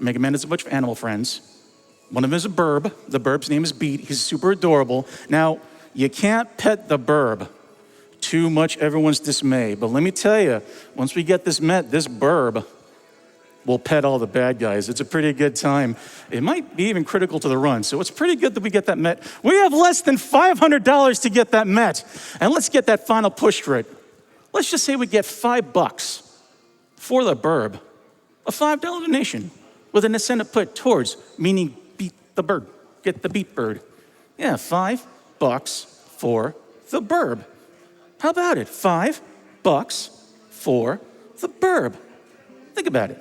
Mega Man has a bunch of animal friends. One of them is a burb. The burb's name is Beat. He's super adorable. Now, you can't pet the burb. Too much everyone's dismay. But let me tell you, once we get this met, this burb will pet all the bad guys. It's a pretty good time. It might be even critical to the run. So it's pretty good that we get that met. We have less than $500 to get that met. And let's get that final push for it. Let's just say we get $5 for the burb. A $5 donation with an incentive put towards, meaning beat the bird, get the beat bird. Yeah, $5 for the burb. How about it? $5 for the burb. Think about it.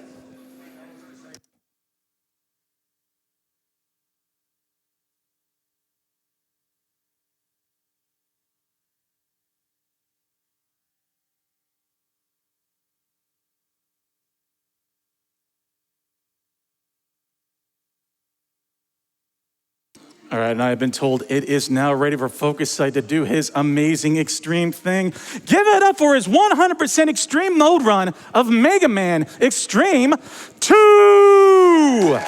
All right, and I've been told it is now ready for FocusSight to do his amazing Xtreme thing. Give it up for his 100% Extreme mode run of Mega Man Xtreme 2!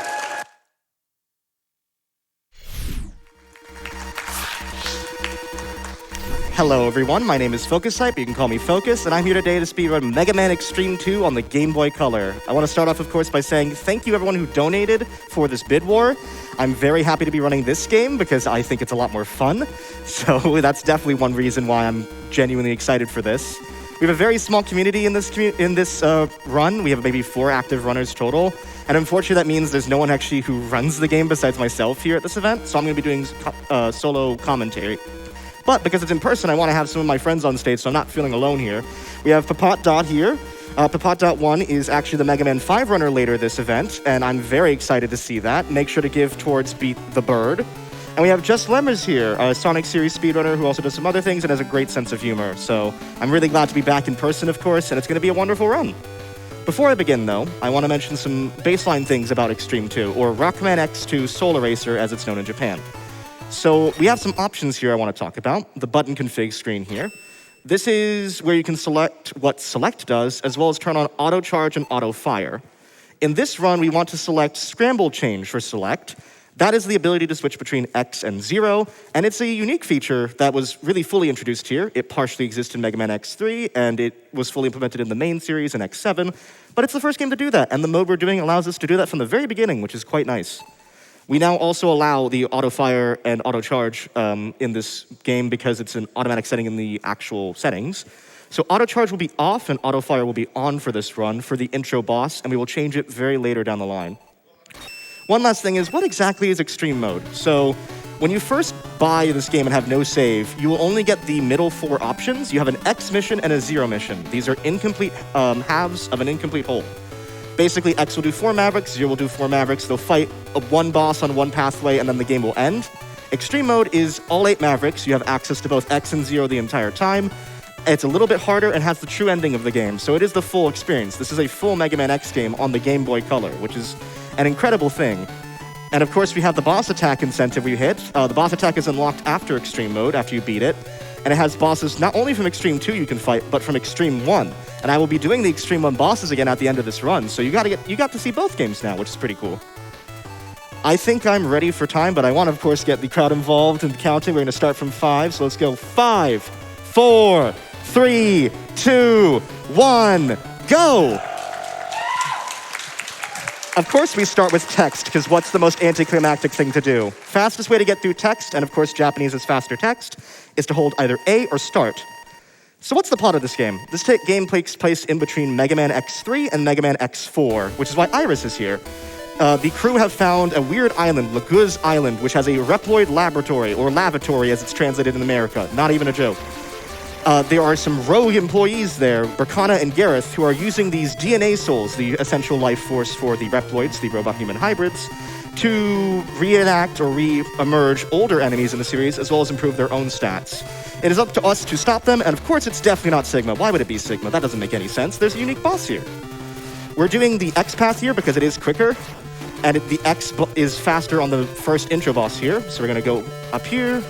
Hello everyone, my name is FocusSight, but you can call me Focus, and I'm here today to speedrun Mega Man Xtreme 2 on the Game Boy Color. I want to start off, of course, by saying thank you everyone who donated for this bid war. I'm very happy to be running this game because I think it's a lot more fun, so that's definitely one reason why I'm genuinely excited for this. We have a very small community in this run. We have maybe 4 active runners total, and unfortunately that means there's no one actually who runs the game besides myself here at this event, so I'm going to be doing solo commentary. But because it's in person, I want to have some of my friends on stage, so I'm not feeling alone here. We have Papat Dot here. Papat Dot 1 is actually the Mega Man 5 runner later this event, and I'm very excited to see that. Make sure to give towards Beat the Bird. And we have Just Lemres here, a Sonic Series speedrunner who also does some other things and has a great sense of humor. So I'm really glad to be back in person, of course, and it's going to be a wonderful run. Before I begin, though, I want to mention some baseline things about Xtreme 2, or Rockman X2 Soul Eraser as it's known in Japan. So we have some options here I want to talk about. The button config screen here. This is where you can select what select does, as well as turn on auto charge and auto fire. In this run, we want to select scramble change for select. That is the ability to switch between X and 0, and it's a unique feature that was really fully introduced here. It partially exists in Mega Man X3, and it was fully implemented in the main series in X7, but it's the first game to do that, and the mode we're doing allows us to do that from the very beginning, which is quite nice. We now also allow the auto fire and auto charge in this game because it's an automatic setting in the actual settings. So auto charge will be off and auto fire will be on for this run for the intro boss, and we will change it very later down the line. One last thing is, what exactly is Extreme mode? So when you first buy this game and have no save, you will only get the middle 4 options. You have an X mission and a 0 mission. These are incomplete halves of an incomplete whole. Basically, X will do 4 Mavericks, 0 will do 4 Mavericks. They'll fight one boss on one pathway, and then the game will end. Extreme mode is all 8 Mavericks. You have access to both X and 0 the entire time. It's a little bit harder and has the true ending of the game, so it is the full experience. This is a full Mega Man X game on the Game Boy Color, which is an incredible thing. And of course, we have the boss attack incentive we hit. The boss attack is unlocked after Extreme mode, after you beat it. And it has bosses not only from Extreme 2 you can fight, but from Extreme 1. And I will be doing the Extreme 1 bosses again at the end of this run, so you got to see both games now, which is pretty cool. I think I'm ready for time, but I want to, of course, get the crowd involved in the counting. We're going to start from 5, so let's go 5, 4, 3, 2, 1, go! Of course, we start with text, because what's the most anticlimactic thing to do? Fastest way to get through text, and of course Japanese is faster text, is to hold either A or start. So what's the plot of this game? This game takes place in between Mega Man X3 and Mega Man X4, which is why Iris is here. The crew have found a weird island, Laguz Island, which has a Reploid laboratory, or lavatory as it's translated in America. Not even a joke. There are some rogue employees there, Berkana and Gareth, who are using these DNA souls, the essential life force for the Reploids, the robot-human hybrids, to reenact or re-emerge older enemies in the series, as well as improve their own stats. It is up to us to stop them, and of course it's definitely not Sigma. Why would it be Sigma? That doesn't make any sense. There's a unique boss here. We're doing the X path here because it is quicker, and the X is faster on the first intro boss here. So we're gonna go up here,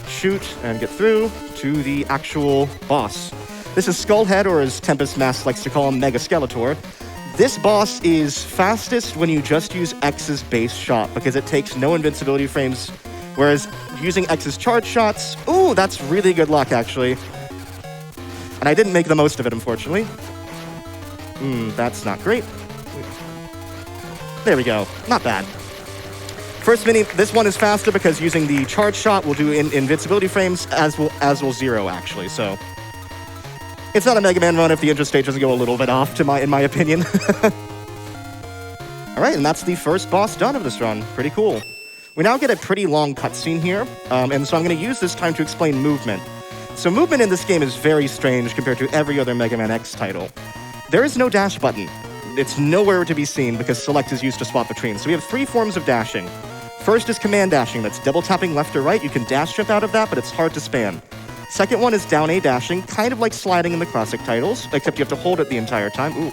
shoot, and get through to the actual boss. This is Skullhead, or as Tempest Mask likes to call him, Mega Skeletor. This boss is fastest when you just use X's base shot because it takes no invincibility frames, whereas using X's charge shots, ooh, that's really good luck, actually. And I didn't make the most of it, unfortunately. That's not great. There we go. Not bad. First mini, this one is faster because using the charge shot will do invincibility frames, as will Zero, actually, so... It's not a Mega Man run if the intro stage doesn't go a little bit off, in my opinion. All right, and that's the first boss done of this run. Pretty cool. We now get a pretty long cutscene here, and so I'm going to use this time to explain movement. So movement in this game is very strange compared to every other Mega Man X title. There is no dash button. It's nowhere to be seen because select is used to swap between. So we have 3 forms of dashing. First is command dashing. That's double tapping left or right. You can dash jump out of that, but it's hard to spam. Second one is down A dashing, kind of like sliding in the classic titles, except you have to hold it the entire time. Ooh.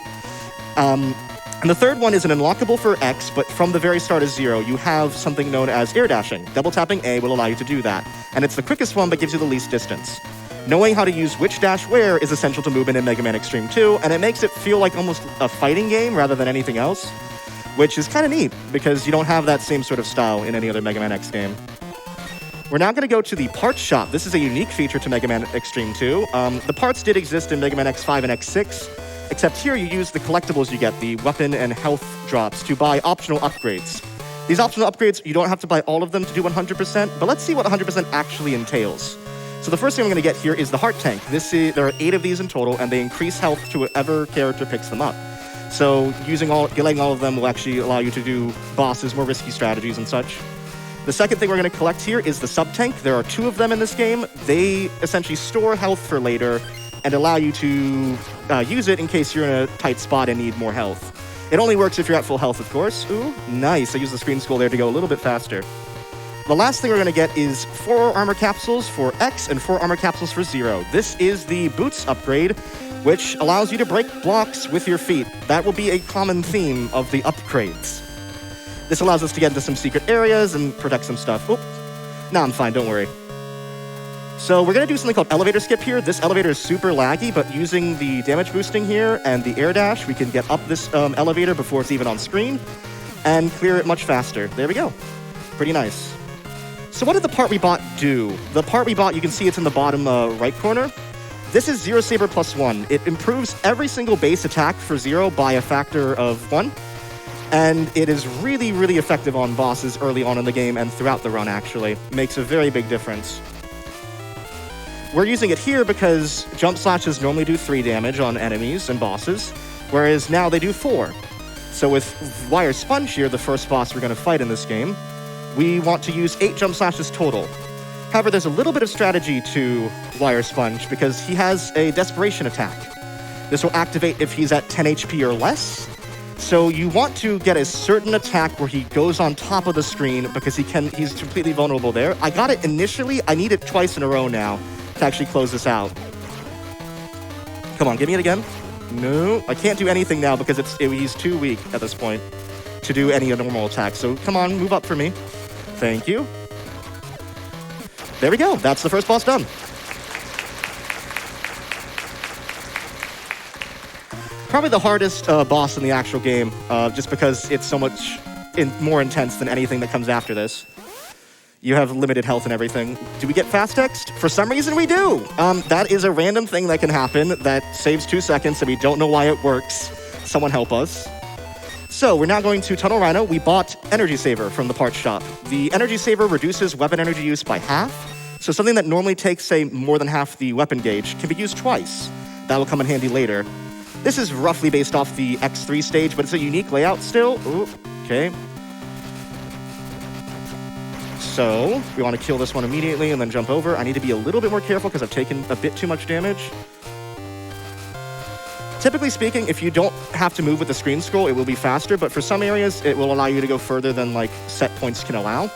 And the third one is an unlockable for X, but from the very start of Zero, you have something known as air dashing. Double tapping A will allow you to do that. And it's the quickest one, but gives you the least distance. Knowing how to use which dash where is essential to movement in Mega Man Xtreme 2, and it makes it feel like almost a fighting game rather than anything else, which is kind of neat, because you don't have that same sort of style in any other Mega Man X game. We're now going to go to the parts shop. This is a unique feature to Mega Man Xtreme 2. The parts did exist in Mega Man X5 and X6, except here you use the collectibles you get, the weapon and health drops, to buy optional upgrades. These optional upgrades, you don't have to buy all of them to do 100%, but let's see what 100% actually entails. So the first thing I'm going to get here is the heart tank. There are 8 of these in total, and they increase health to whatever character picks them up. So getting all of them will actually allow you to do bosses, more risky strategies and such. The second thing we're going to collect here is the sub-tank. There are 2 of them in this game. They essentially store health for later and allow you to use it in case you're in a tight spot and need more health. It only works if you're at full health, of course. Ooh, nice. I used the screen scroll there to go a little bit faster. The last thing we're going to get is 4 armor capsules for X and 4 armor capsules for Zero. This is the boots upgrade, which allows you to break blocks with your feet. That will be a common theme of the upgrades. This allows us to get into some secret areas and protect some stuff. Oop. No, I'm fine, don't worry. So we're going to do something called elevator skip here. This elevator is super laggy, but using the damage boosting here and the air dash, we can get up this elevator before it's even on screen and clear it much faster. There we go. Pretty nice. So what did the part we bought do? The part we bought, you can see it's in the bottom right corner. This is Zero Saber +1. It improves every single base attack for Zero by a factor of 1. And it is really, really effective on bosses early on in the game and throughout the run, actually. Makes a very big difference. We're using it here because jump slashes normally do 3 damage on enemies and bosses, whereas now they do 4. So with Wire Sponge here, the first boss we're going to fight in this game, we want to use 8 jump slashes total. However, there's a little bit of strategy to Wire Sponge because he has a desperation attack. This will activate if he's at 10 HP or less. So you want to get a certain attack where he goes on top of the screen because he's completely vulnerable there. I got it initially. I need it twice in a row now to actually close this out. Come on, give me it again. No, I can't do anything now because he's too weak at this point to do any normal attack. So come on, move up for me. Thank you. There we go. That's the first boss done. Probably the hardest boss in the actual game, just because it's so much more intense than anything that comes after this. You have limited health and everything. Do we get fast text? For some reason we do. That is a random thing that can happen that saves 2 seconds and we don't know why it works. Someone help us. So we're now going to Tunnel Rhino. We bought Energy Saver from the parts shop. The Energy Saver reduces weapon energy use by half. So something that normally takes, say, more than half the weapon gauge can be used twice. That will come in handy later. This is roughly based off the X3 stage, but it's a unique layout still. Ooh, okay. So we want to kill this one immediately and then jump over. I need to be a little bit more careful because I've taken a bit too much damage. Typically speaking, if you don't have to move with the screen scroll, it will be faster, but for some areas, it will allow you to go further than like set points can allow.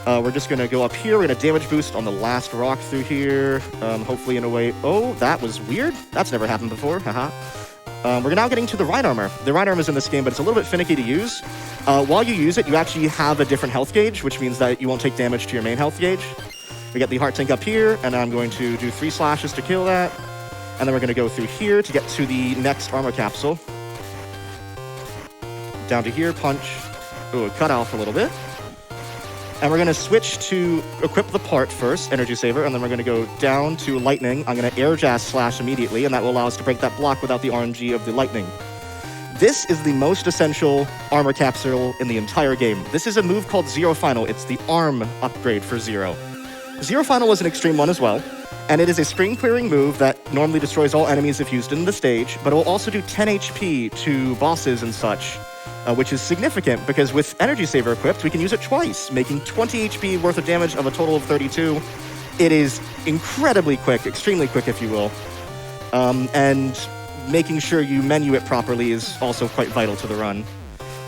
We're just going to go up here. We're going to damage boost on the last rock through here. Hopefully in a way... Oh, that was weird. That's never happened before. Haha. We're now getting to the right armor. The right armor is in this game, but it's a little bit finicky to use. While you use it, you actually have a different health gauge, which means that you won't take damage to your main health gauge. We get the heart tank up here, and I'm going to do 3 slashes to kill that. And then we're going to go through here to get to the next armor capsule. down to here, punch. Ooh, it cut off a little bit. And we're gonna switch to equip the part first, energy saver, and then we're gonna go down to lightning. I'm gonna air jazz slash immediately, and that will allow us to break that block without the RNG of the lightning. This is the most essential armor capsule in the entire game. This is a move called Zero Final. It's the arm upgrade for Zero. Zero Final was an Xtreme one as well, and it is a screen clearing move that normally destroys all enemies if used in the stage, but it will also do 10 HP to bosses and such, which is significant because with energy saver equipped, we can use it twice, making 20 HP worth of damage of a total of 32. It is incredibly quick, extremely quick if you will, and making sure you menu it properly is also quite vital to the run.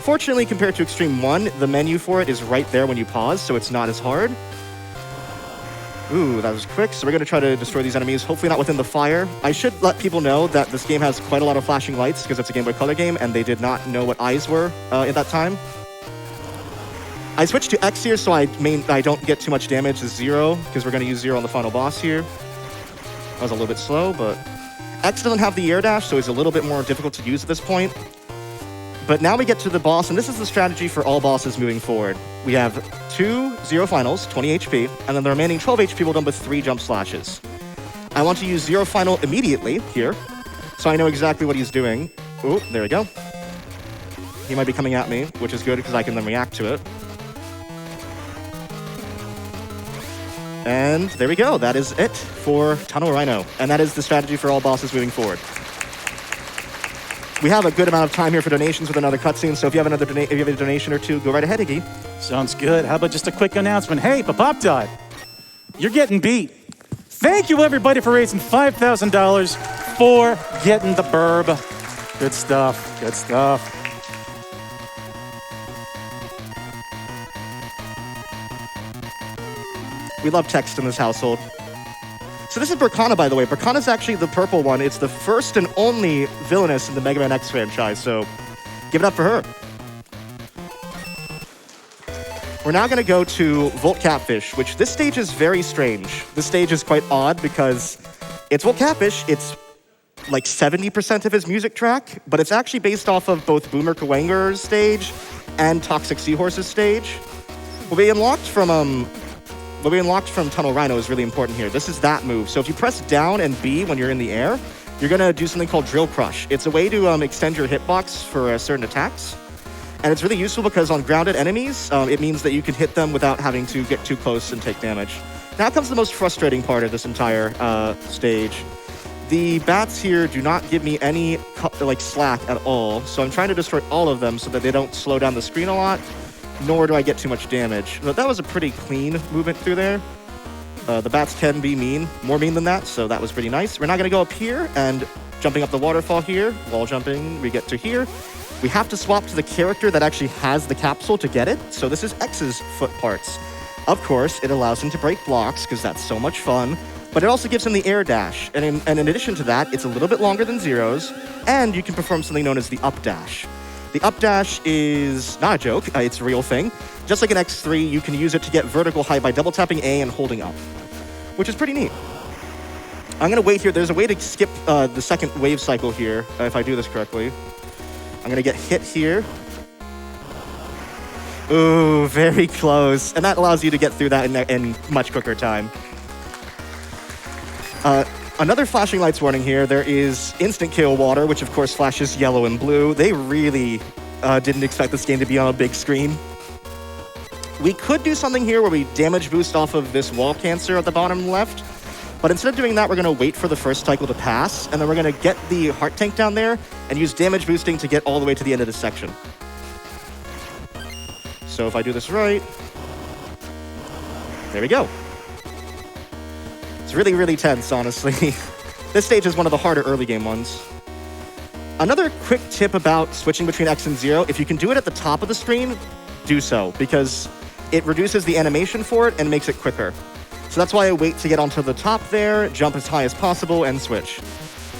Fortunately, compared to Xtreme 1, the menu for it is right there when you pause, so it's not as hard. Ooh, that was quick. So we're going to try to destroy these enemies, hopefully not within the fire. I should let people know that this game has quite a lot of flashing lights because it's a Game Boy Color game, and they did not know what eyes were at that time. I switched to X here so I don't get too much damage to Zero, because we're going to use Zero on the final boss here. That was a little bit slow, but X doesn't have the air dash, so it's a little bit more difficult to use at this point. But now we get to the boss, and this is the strategy for all bosses moving forward. We have 2 Zero Finals, 20 HP, and then the remaining 12 HP will done with 3 jump slashes. I want to use Zero Final immediately here, so I know exactly what he's doing. Ooh, there we go. He might be coming at me, which is good because I can then react to it. And there we go. That is it for Tunnel Rhino, and that is the strategy for all bosses moving forward. We have a good amount of time here for donations with another cutscene, so if you have a donation or two, go right ahead, Iggy. Sounds good. How about just a quick announcement? Hey, Papopdot, you're getting beat. Thank you, everybody, for raising $5,000 for getting the burb. Good stuff. Good stuff. We love text in this household. So this is Berkana, by the way. Berkana's actually the purple one. It's the first and only villainess in the Mega Man X franchise, so give it up for her. We're now going to go to Volt Catfish, which this stage is very strange. This stage is quite odd because it's Volt Catfish. It's like 70% of his music track, but it's actually based off of both Boomer Kawanger's stage and Toxic Seahorse's stage. What we unlocked from Tunnel Rhino is really important here. This is that move. So if you press down and B when you're in the air, you're going to do something called Drill Crush. It's a way to extend your hitbox for certain attacks. And it's really useful because on grounded enemies, it means that you can hit them without having to get too close and take damage. Now comes the most frustrating part of this entire stage. The bats here do not give me any slack at all. So I'm trying to destroy all of them so that they don't slow down the screen a lot, nor do I get too much damage. But that was a pretty clean movement through there. The bats can be mean, more mean than that, so that was pretty nice. We're now going to go up here and jumping up the waterfall here, wall jumping, we get to here. We have to swap to the character that actually has the capsule to get it, so this is X's foot parts. Of course, it allows him to break blocks, because that's so much fun, but it also gives him the air dash, and in addition to that, it's a little bit longer than Zero's, and you can perform something known as the up dash. The up dash is not a joke, it's a real thing. Just like in X3, you can use it to get vertical height by double tapping A and holding up, which is pretty neat. I'm gonna wait here. There's a way to skip the second wave cycle here, if I do this correctly. I'm gonna get hit here. Ooh, very close. And that allows you to get through that in much quicker time. Another flashing lights warning here. There is instant kill water, which of course flashes yellow and blue. They really didn't expect this game to be on a big screen. We could do something here where we damage boost off of this wall cancer at the bottom left. But instead of doing that, we're going to wait for the first cycle to pass, and then we're going to get the heart tank down there and use damage boosting to get all the way to the end of this section. So if I do this right, there we go. It's really, really tense, honestly. This stage is one of the harder early game ones. Another quick tip about switching between X and Zero, if you can do it at the top of the screen, do so, because it reduces the animation for it and makes it quicker. So that's why I wait to get onto the top there, jump as high as possible, and switch.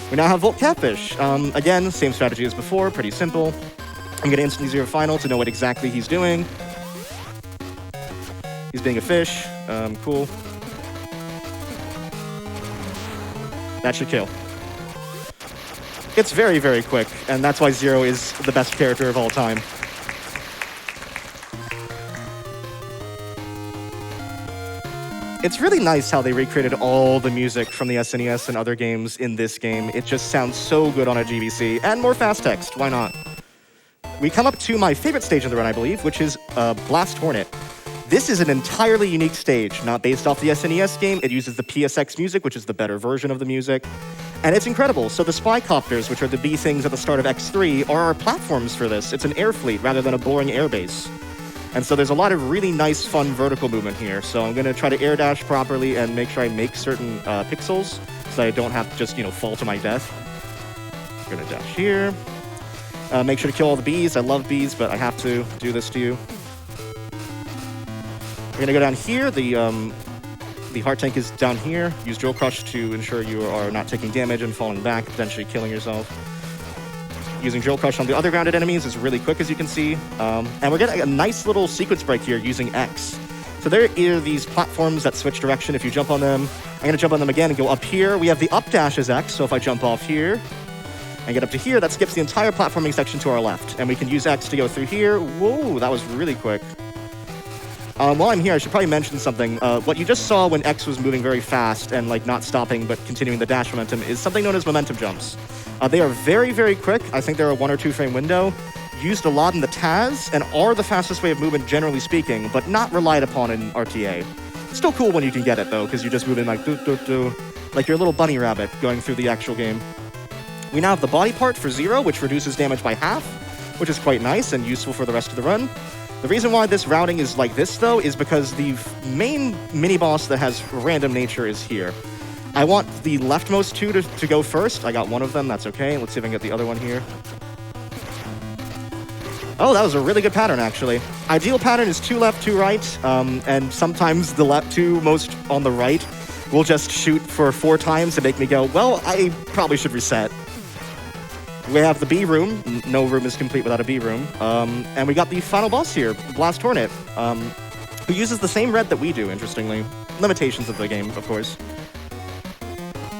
We now have Volt Catfish. Again, same strategy as before, pretty simple. I'm going to instantly Zero Final to know what exactly he's doing. He's being a fish. Cool. That should kill. It's very, very quick, and that's why Zero is the best character of all time. It's really nice how they recreated all the music from the SNES and other games in this game. It just sounds so good on a GBC. And more fast text, why not? We come up to my favorite stage of the run, I believe, which is Blast Hornet. This is an entirely unique stage, not based off the SNES game. It uses the PSX music, which is the better version of the music. And it's incredible. So the spy copters, which are the B things at the start of X3, are our platforms for this. It's an air fleet rather than a boring airbase. And so there's a lot of really nice, fun vertical movement here. So I'm going to try to air dash properly and make sure I make certain pixels so I don't have to just, fall to my death. I'm going to dash here. Make sure to kill all the bees. I love bees, but I have to do this to you. We're going to go down here. The heart tank is down here. Use Drill Crush to ensure you are not taking damage and falling back, potentially killing yourself. Using Drill Crush on the other grounded enemies is really quick, as you can see. And we're getting a nice little sequence break here using X. So there are these platforms that switch direction if you jump on them. I'm going to jump on them again and go up here. We have the up dash as X, so if I jump off here and get up to here, that skips the entire platforming section to our left. And we can use X to go through here. Whoa, that was really quick. While I'm here, I should probably mention something. What you just saw when X was moving very fast and not stopping but continuing the dash momentum is something known as momentum jumps. They are very, very quick. I think they're a 1 or 2 frame window. Used a lot in the TAS and are the fastest way of movement generally speaking, but not relied upon in RTA. It's still cool when you can get it though, because you're just moving like doo-doo-doo, like your little bunny rabbit going through the actual game. We now have the body part for 0, which reduces damage by half, which is quite nice and useful for the rest of the run. The reason why this routing is like this, though, is because the main mini-boss that has random nature is here. I want the leftmost 2 to go first. I got one of them, that's okay. Let's see if I can get the other one here. Oh, that was a really good pattern, actually. Ideal pattern is 2 left, 2 right, and sometimes the 2 most on the right will just shoot for 4 times to make me go, well, I probably should reset. We have the B room. No room is complete without a B room. And we got the final boss here, Blast Hornet, who uses the same red that we do, interestingly. Limitations of the game, of course.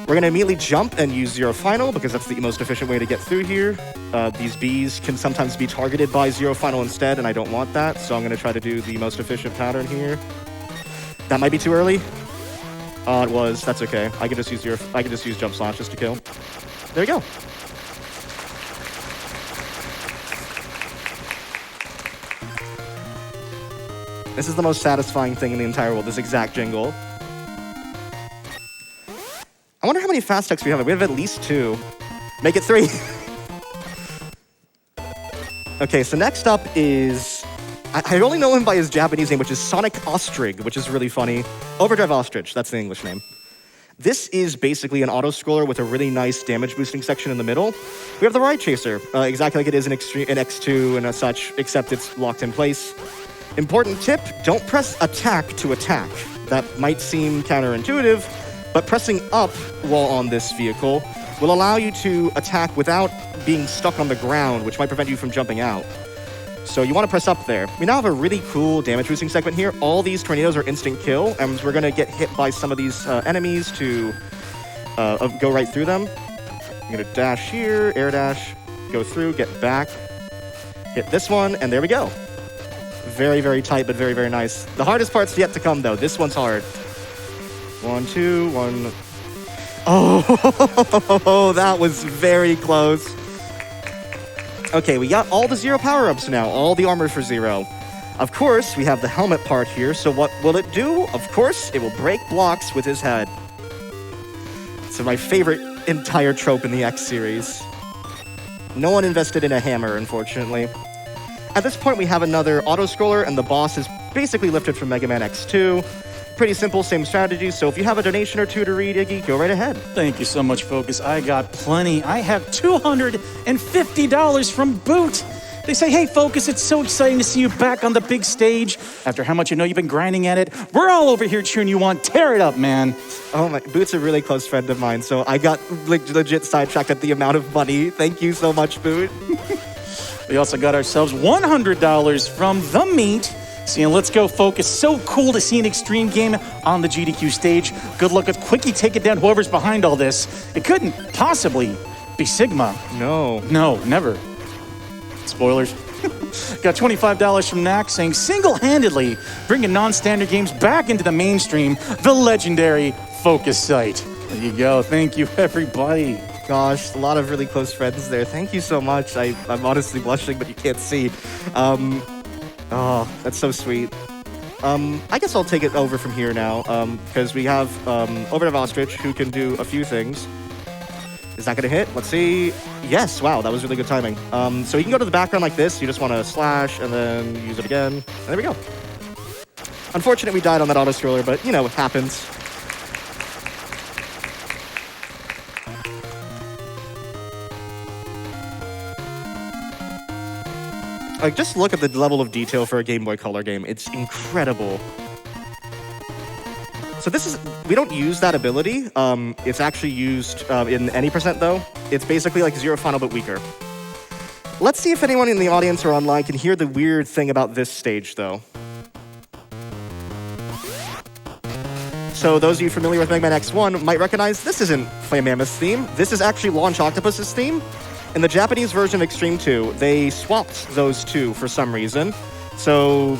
We're going to immediately jump and use 0 final, because that's the most efficient way to get through here. These bees can sometimes be targeted by 0 final instead, and I don't want that, so I'm going to try to do the most efficient pattern here. That might be too early. It was. That's okay. I can just use jump slash just to kill. There you go. This is the most satisfying thing in the entire world, this exact jingle. I wonder how many fast texts we have. We have at least 2. Make it 3. Okay, so next up is... I only know him by his Japanese name, which is Sonic Ostrich, which is really funny. Overdrive Ostrich, that's the English name. This is basically an auto-scroller with a really nice damage-boosting section in the middle. We have the Ride Chaser, exactly like it is in X2 and such, except it's locked in place. Important tip, don't press attack to attack. That might seem counterintuitive, but pressing up while on this vehicle will allow you to attack without being stuck on the ground, which might prevent you from jumping out. So you want to press up there. We now have a really cool damage boosting segment here. All these tornadoes are instant kill, and we're going to get hit by some of these enemies to go right through them. I'm going to dash here, air dash, go through, get back, hit this one, and there we go. Very, very tight, but very, very nice. The hardest part's yet to come, though. This one's hard. 1, 2, 1. Oh, that was very close. Okay, we got all the 0 power-ups now, all the armor for 0. Of course, we have the helmet part here, so what will it do? Of course, it will break blocks with his head. It's my favorite entire trope in the X series. No one invested in a hammer, unfortunately. At this point, we have another auto-scroller, and the boss is basically lifted from Mega Man X2. Pretty simple, same strategy, so if you have a donation or 2 to read, Iggy, go right ahead. Thank you so much, Focus. I got plenty. I have $250 from Boot. They say, hey, Focus, it's so exciting to see you back on the big stage. After how much you've been grinding at it, we're all over here cheering you on. Tear it up, man. Oh my, Boot's a really close friend of mine, so I got legit sidetracked at the amount of money. Thank you so much, Boot. We also got ourselves $100 from The Meat. See, let's go, Focus. So cool to see an Xtreme game on the GDQ stage. Good luck with Quickie taking down whoever's behind all this. It couldn't possibly be Sigma. No. No, never. Spoilers. Got $25 from Knack saying, single-handedly bringing non-standard games back into the mainstream, the legendary FocusSight. There you go. Thank you, everybody. Gosh, a lot of really close friends there. Thank you so much. I'm honestly blushing, but you can't see. Oh, that's so sweet. I guess I'll take it over from here now, because we have Overnight Ostrich, who can do a few things. Is that gonna hit? Let's see. Yes, wow, that was really good timing. So you can go to the background like this. You just want to slash and then use it again. And there we go. Unfortunately, we died on that auto-scroller, but, you know, it happens. Like, just look at the level of detail for a Game Boy Color game. It's incredible. So this is, we don't use that ability. It's actually used in any percent, though. It's basically like Zero Final, but weaker. Let's see if anyone in the audience or online can hear the weird thing about this stage, though. So those of you familiar with Mega Man X1 might recognize this isn't Flame Mammoth's theme. This is actually Launch Octopus's theme. In the Japanese version of Xtreme 2, they swapped those two for some reason. So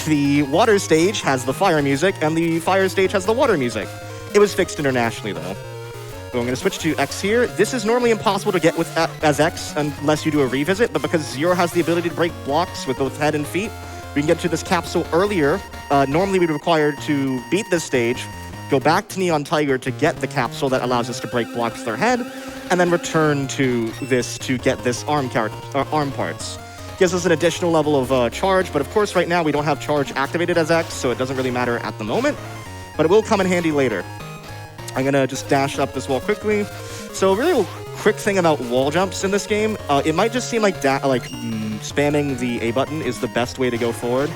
the water stage has the fire music, and the fire stage has the water music. It was fixed internationally, though. So I'm going to switch to X here. This is normally impossible to get with as X unless you do a revisit, but because Zero has the ability to break blocks with both head and feet, we can get to this capsule earlier. Normally we'd be required to beat this stage, go back to Neon Tiger to get the capsule that allows us to break blocks with our head, and then return to this to get this arm parts. Gives us an additional level of charge, but of course right now we don't have charge activated as X, so it doesn't really matter at the moment, but it will come in handy later. I'm gonna just dash up this wall quickly. So a really quick thing about wall jumps in this game, it might just seem like spamming the A button is the best way to go forward,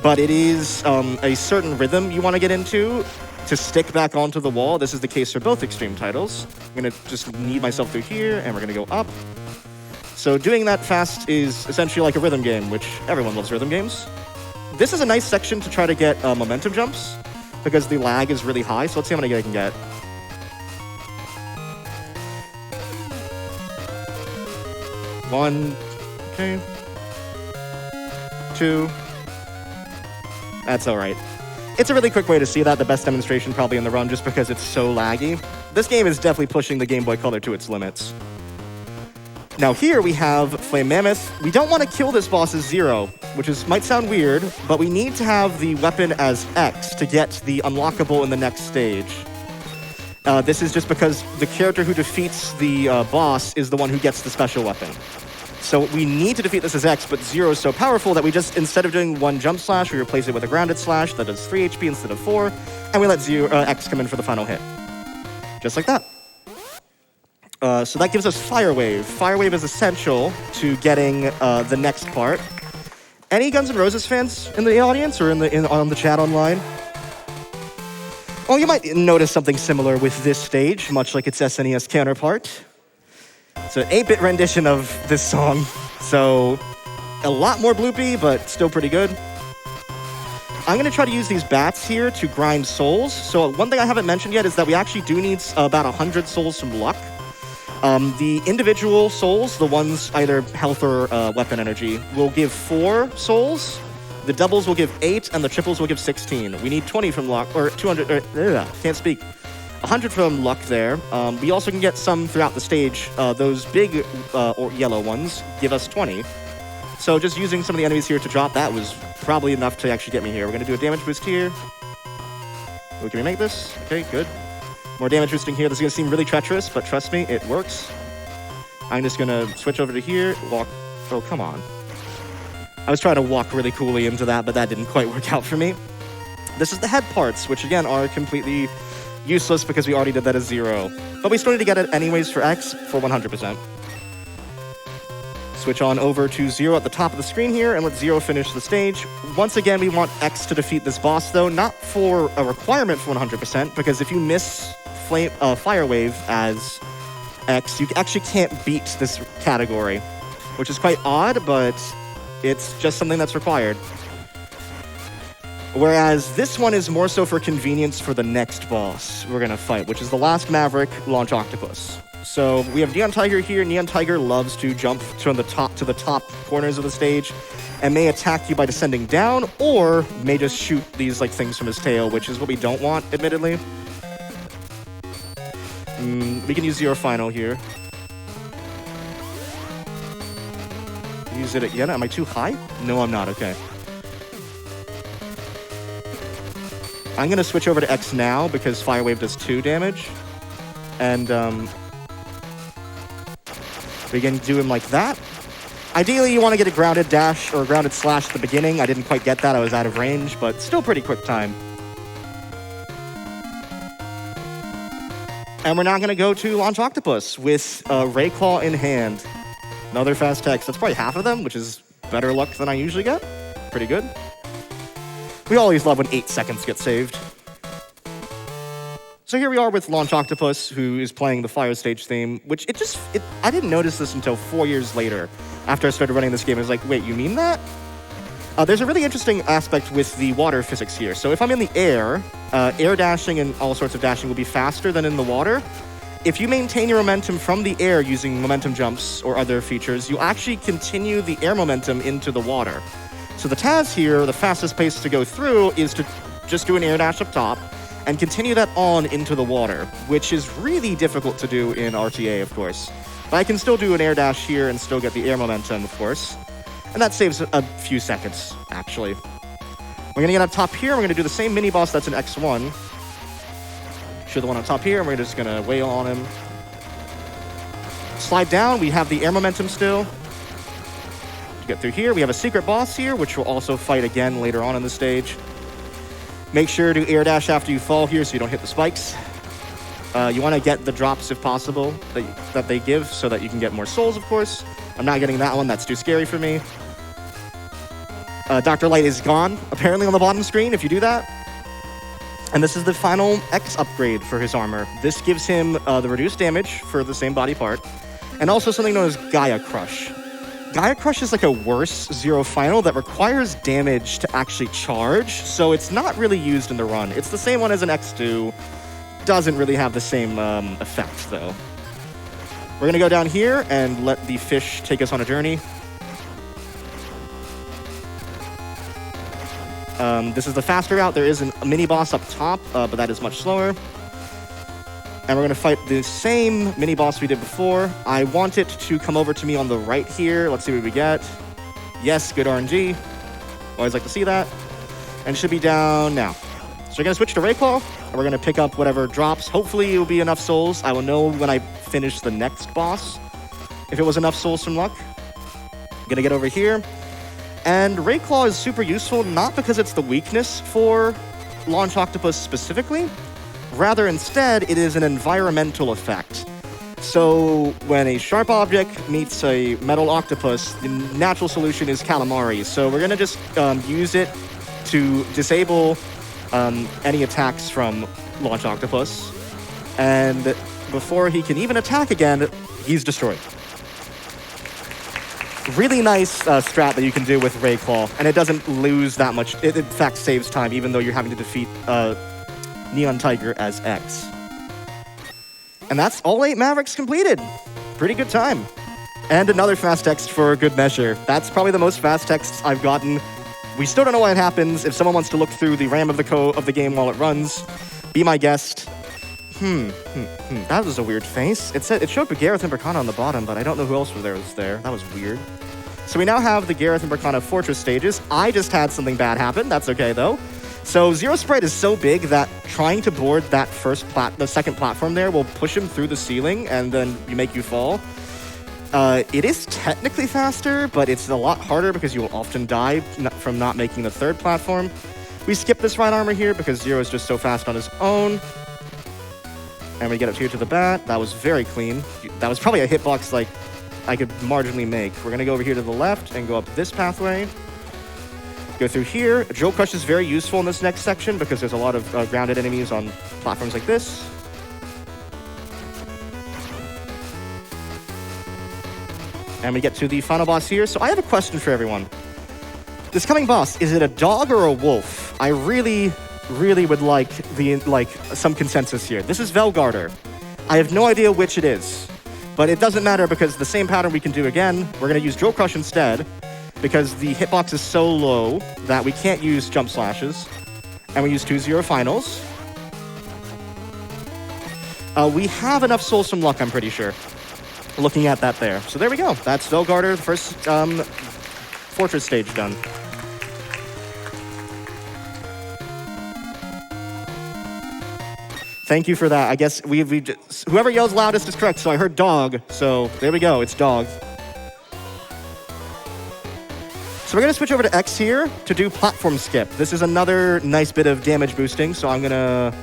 but it is a certain rhythm you want to get into to stick back onto the wall. This is the case for both Xtreme titles. I'm gonna just knead myself through here, and we're gonna go up. So doing that fast is essentially like a rhythm game, which everyone loves rhythm games. This is a nice section to try to get momentum jumps, because the lag is really high, so let's see how many I can get. One, okay. Two. That's all right. It's a really quick way to see that, the best demonstration probably in the run, just because it's so laggy. This game is definitely pushing the Game Boy Color to its limits. Now here we have Flame Mammoth. We don't want to kill this boss as Zero, which might sound weird, but we need to have the weapon as X to get the unlockable in the next stage. This is just because the character who defeats the boss is the one who gets the special weapon. So we need to defeat this as X, but Zero is so powerful that we just, instead of doing one jump slash, we replace it with a grounded slash that does 3 HP instead of 4, and we let X come in for the final hit. Just like that. So that gives us Fire Wave. Fire Wave is essential to getting the next part. Any Guns N' Roses fans in the audience or on the chat online? Well, you might notice something similar with this stage, much like its SNES counterpart. It's an 8-bit rendition of this song, so a lot more bloopy, but still pretty good. I'm going to try to use these bats here to grind souls. So one thing I haven't mentioned yet is that we actually do need about 100 souls from luck. The individual souls, the ones either health or weapon energy, will give 4 souls. The doubles will give 8, and the triples will give 16. We need 20 from luck, or 200, can't speak. 100 from luck there. We also can get some throughout the stage. Those big or yellow ones give us 20. So just using some of the enemies here to drop that was probably enough to actually get me here. We're going to do a damage boost here. Oh, can we make this? Okay, good. More damage boosting here. This is going to seem really treacherous, but trust me, it works. I'm just going to switch over to here. Walk. Oh, come on. I was trying to walk really coolly into that, but that didn't quite work out for me. This is the head parts, which again are completely useless because we already did that as Zero. But we still need to get it anyways for X for 100%. Switch on over to Zero at the top of the screen here, and let Zero finish the stage. Once again, we want X to defeat this boss, though, not for a requirement for 100%, because if you miss Fire Wave as X, you actually can't beat this category, which is quite odd, but it's just something that's required. Whereas this one is more so for convenience for the next boss we're going to fight, which is the last Maverick Launch Octopus. So we have Neon Tiger here. Neon Tiger loves to jump from the top corners of the stage and may attack you by descending down, or may just shoot these like things from his tail, which is what we don't want, admittedly. We can use Zero Final here. Use it again. Am I too high? No, I'm not. Okay. I'm going to switch over to X now because Fire Wave does 2 damage. And we can do him like that. Ideally, you want to get a grounded dash or a grounded slash at the beginning. I didn't quite get that. I was out of range, but still pretty quick time. And we're now going to go to Launch Octopus with Ray Claw in hand. Another fast text. That's probably half of them, which is better luck than I usually get. Pretty good. We always love when 8 seconds get saved. So here we are with Launch Octopus, who is playing the Fire Stage theme, which I didn't notice this until 4 years later, after I started running this game. I was like, wait, you mean that? There's a really interesting aspect with the water physics here. So if I'm in the air, air dashing and all sorts of dashing will be faster than in the water. If you maintain your momentum from the air using momentum jumps or other features, you actually continue the air momentum into the water. So the Taz here, the fastest pace to go through is to just do an air dash up top and continue that on into the water, which is really difficult to do in RTA, of course. But I can still do an air dash here and still get the air momentum, of course. And that saves a few seconds, actually. We're gonna get up top here, we're gonna do the same mini-boss that's in X1. Shoot the one on top here, and we're just gonna wail on him. Slide down, we have the air momentum still. To get through here, we have a secret boss here, which we'll also fight again later on in the stage. Make sure to air dash after you fall here so you don't hit the spikes. You want to get the drops if possible that they give so that you can get more souls, of course. I'm not getting that one, that's too scary for me. Dr. Light is gone, apparently on the bottom screen if you do that. And this is the final X upgrade for his armor. This gives him the reduced damage for the same body part, and also something known as Gaia Crush. Gaia Crush is like a worse Zero Final that requires damage to actually charge, so it's not really used in the run. It's the same one as an X2, doesn't really have the same effect though. We're gonna go down here and let the fish take us on a journey. This is the faster route. There is a mini-boss up top, but that is much slower. And we're going to fight the same mini-boss we did before. I want it to come over to me on the right here. Let's see what we get. Yes, good RNG. Always like to see that. And it should be down now. So we're going to switch to Rayclaw, and we're going to pick up whatever drops. Hopefully it will be enough souls. I will know when I finish the next boss if it was enough souls from luck. I'm going to get over here. And Rayclaw is super useful, not because it's the weakness for Launch Octopus specifically. Rather, instead, it is an environmental effect. So when a sharp object meets a metal octopus, the natural solution is calamari. So we're going to just use it to disable any attacks from Launch Octopus. And before he can even attack again, he's destroyed. Really nice strat that you can do with Rayclaw, and it doesn't lose that much. It, in fact, saves time, even though you're having to defeat Neon Tiger as X. And that's all 8 Mavericks completed. Pretty good time. And another fast text for good measure. That's probably the most fast texts I've gotten. We still don't know why it happens. If someone wants to look through the RAM of the game while it runs, be my guest. That was a weird face. It showed Gareth and Berkana on the bottom, but I don't know who else was there. That was weird. So we now have the Gareth and Berkana Fortress stages. I just had something bad happen. That's okay, though. So Zero Sprite is so big that trying to board that the second platform there will push him through the ceiling, and then make you fall. It is technically faster, but it's a lot harder because you will often die from not making the third platform. We skip this right armor here because Zero is just so fast on his own. And we get up here to the bat. That was very clean. That was probably a hitbox like I could marginally make. We're gonna go over here to the left and go up this pathway. Go through here. Drill Crush is very useful in this next section because there's a lot of grounded enemies on platforms like this. And we get to the final boss here. So I have a question for everyone. This coming boss, is it a dog or a wolf? I really would like some consensus here. This is Velgarder. I have no idea which it is, but it doesn't matter because the same pattern we can do again. We're going to use Drill Crush instead because the hitbox is so low that we can't use jump slashes. And we use 2-0 finals. We have enough souls from luck, I'm pretty sure. Looking at that there. So there we go. That's Velgarder, the first fortress stage done. Thank you for that. I guess whoever yells loudest is correct. So I heard dog. So there we go. It's dog. So we're going to switch over to X here to do platform skip. This is another nice bit of damage boosting. So I'm going to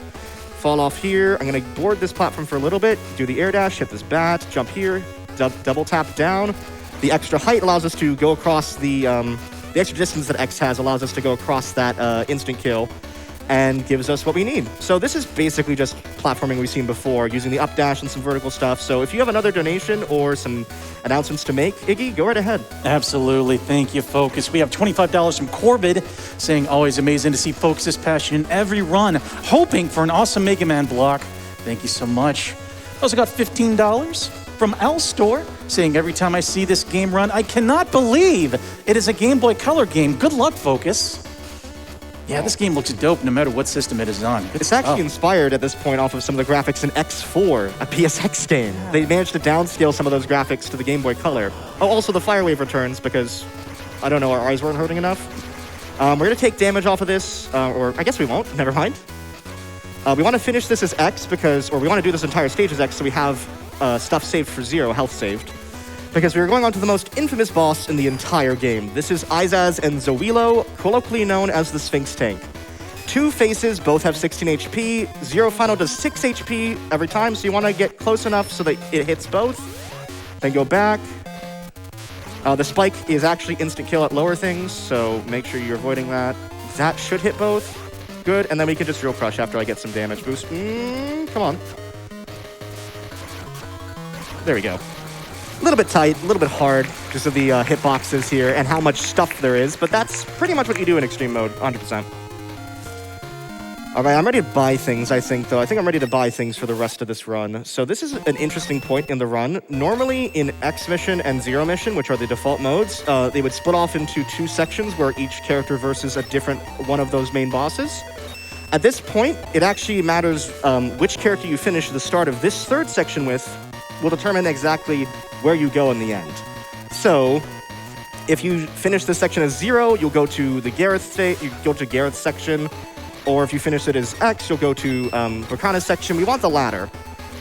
fall off here. I'm going to board this platform for a little bit, do the air dash, hit this bat, jump here, double tap down. The extra height allows us to go across the extra distance that X has allows us to go across that instant kill and gives us what we need. So this is basically just platforming we've seen before, using the up dash and some vertical stuff. So if you have another donation or some announcements to make, Iggy, go right ahead. Absolutely. Thank you, Focus. We have $25 from Corbid saying, always amazing to see Focus's passion in every run, hoping for an awesome Mega Man block. Thank you so much. Also got $15 from L Store saying, every time I see this game run, I cannot believe it is a Game Boy Color game. Good luck, Focus. Yeah, this game looks dope no matter what system it is on. It's actually inspired at this point off of some of the graphics in X4, a PSX game. They managed to downscale some of those graphics to the Game Boy Color. Oh, also the Fire Wave returns because, I don't know, our eyes weren't hurting enough. We're going to take damage off of this, or I guess we won't, never mind. We want to finish this as X because, or we want to do this entire stage as X so we have stuff saved for 0, health saved. Because we are going on to the most infamous boss in the entire game. This is Izaz and Zoilo, colloquially known as the Sphinx Tank. 2 faces, both have 16 HP. 0 final does 6 HP every time, so you want to get close enough so that it hits both. Then go back. The spike is actually instant kill at lower things, so make sure you're avoiding that. That should hit both. Good, and then we can just Drill Crush after I get some damage boost. Come on. There we go. A little bit tight, a little bit hard because of the hitboxes here and how much stuff there is, but that's pretty much what you do in extreme mode, 100%. All right, I'm ready to buy things, I think, though. I think I'm ready to buy things for the rest of this run. So this is an interesting point in the run. Normally in X mission and 0 mission, which are the default modes, they would split off into 2 sections where each character versus a different one of those main bosses. At this point, it actually matters which character you finish the start of this 3rd section with will determine exactly where you go in the end. So, if you finish this section as 0, you'll go to the Gareth state, you go to Gareth's section, or if you finish it as X, you'll go to Bracana's section. We want the latter,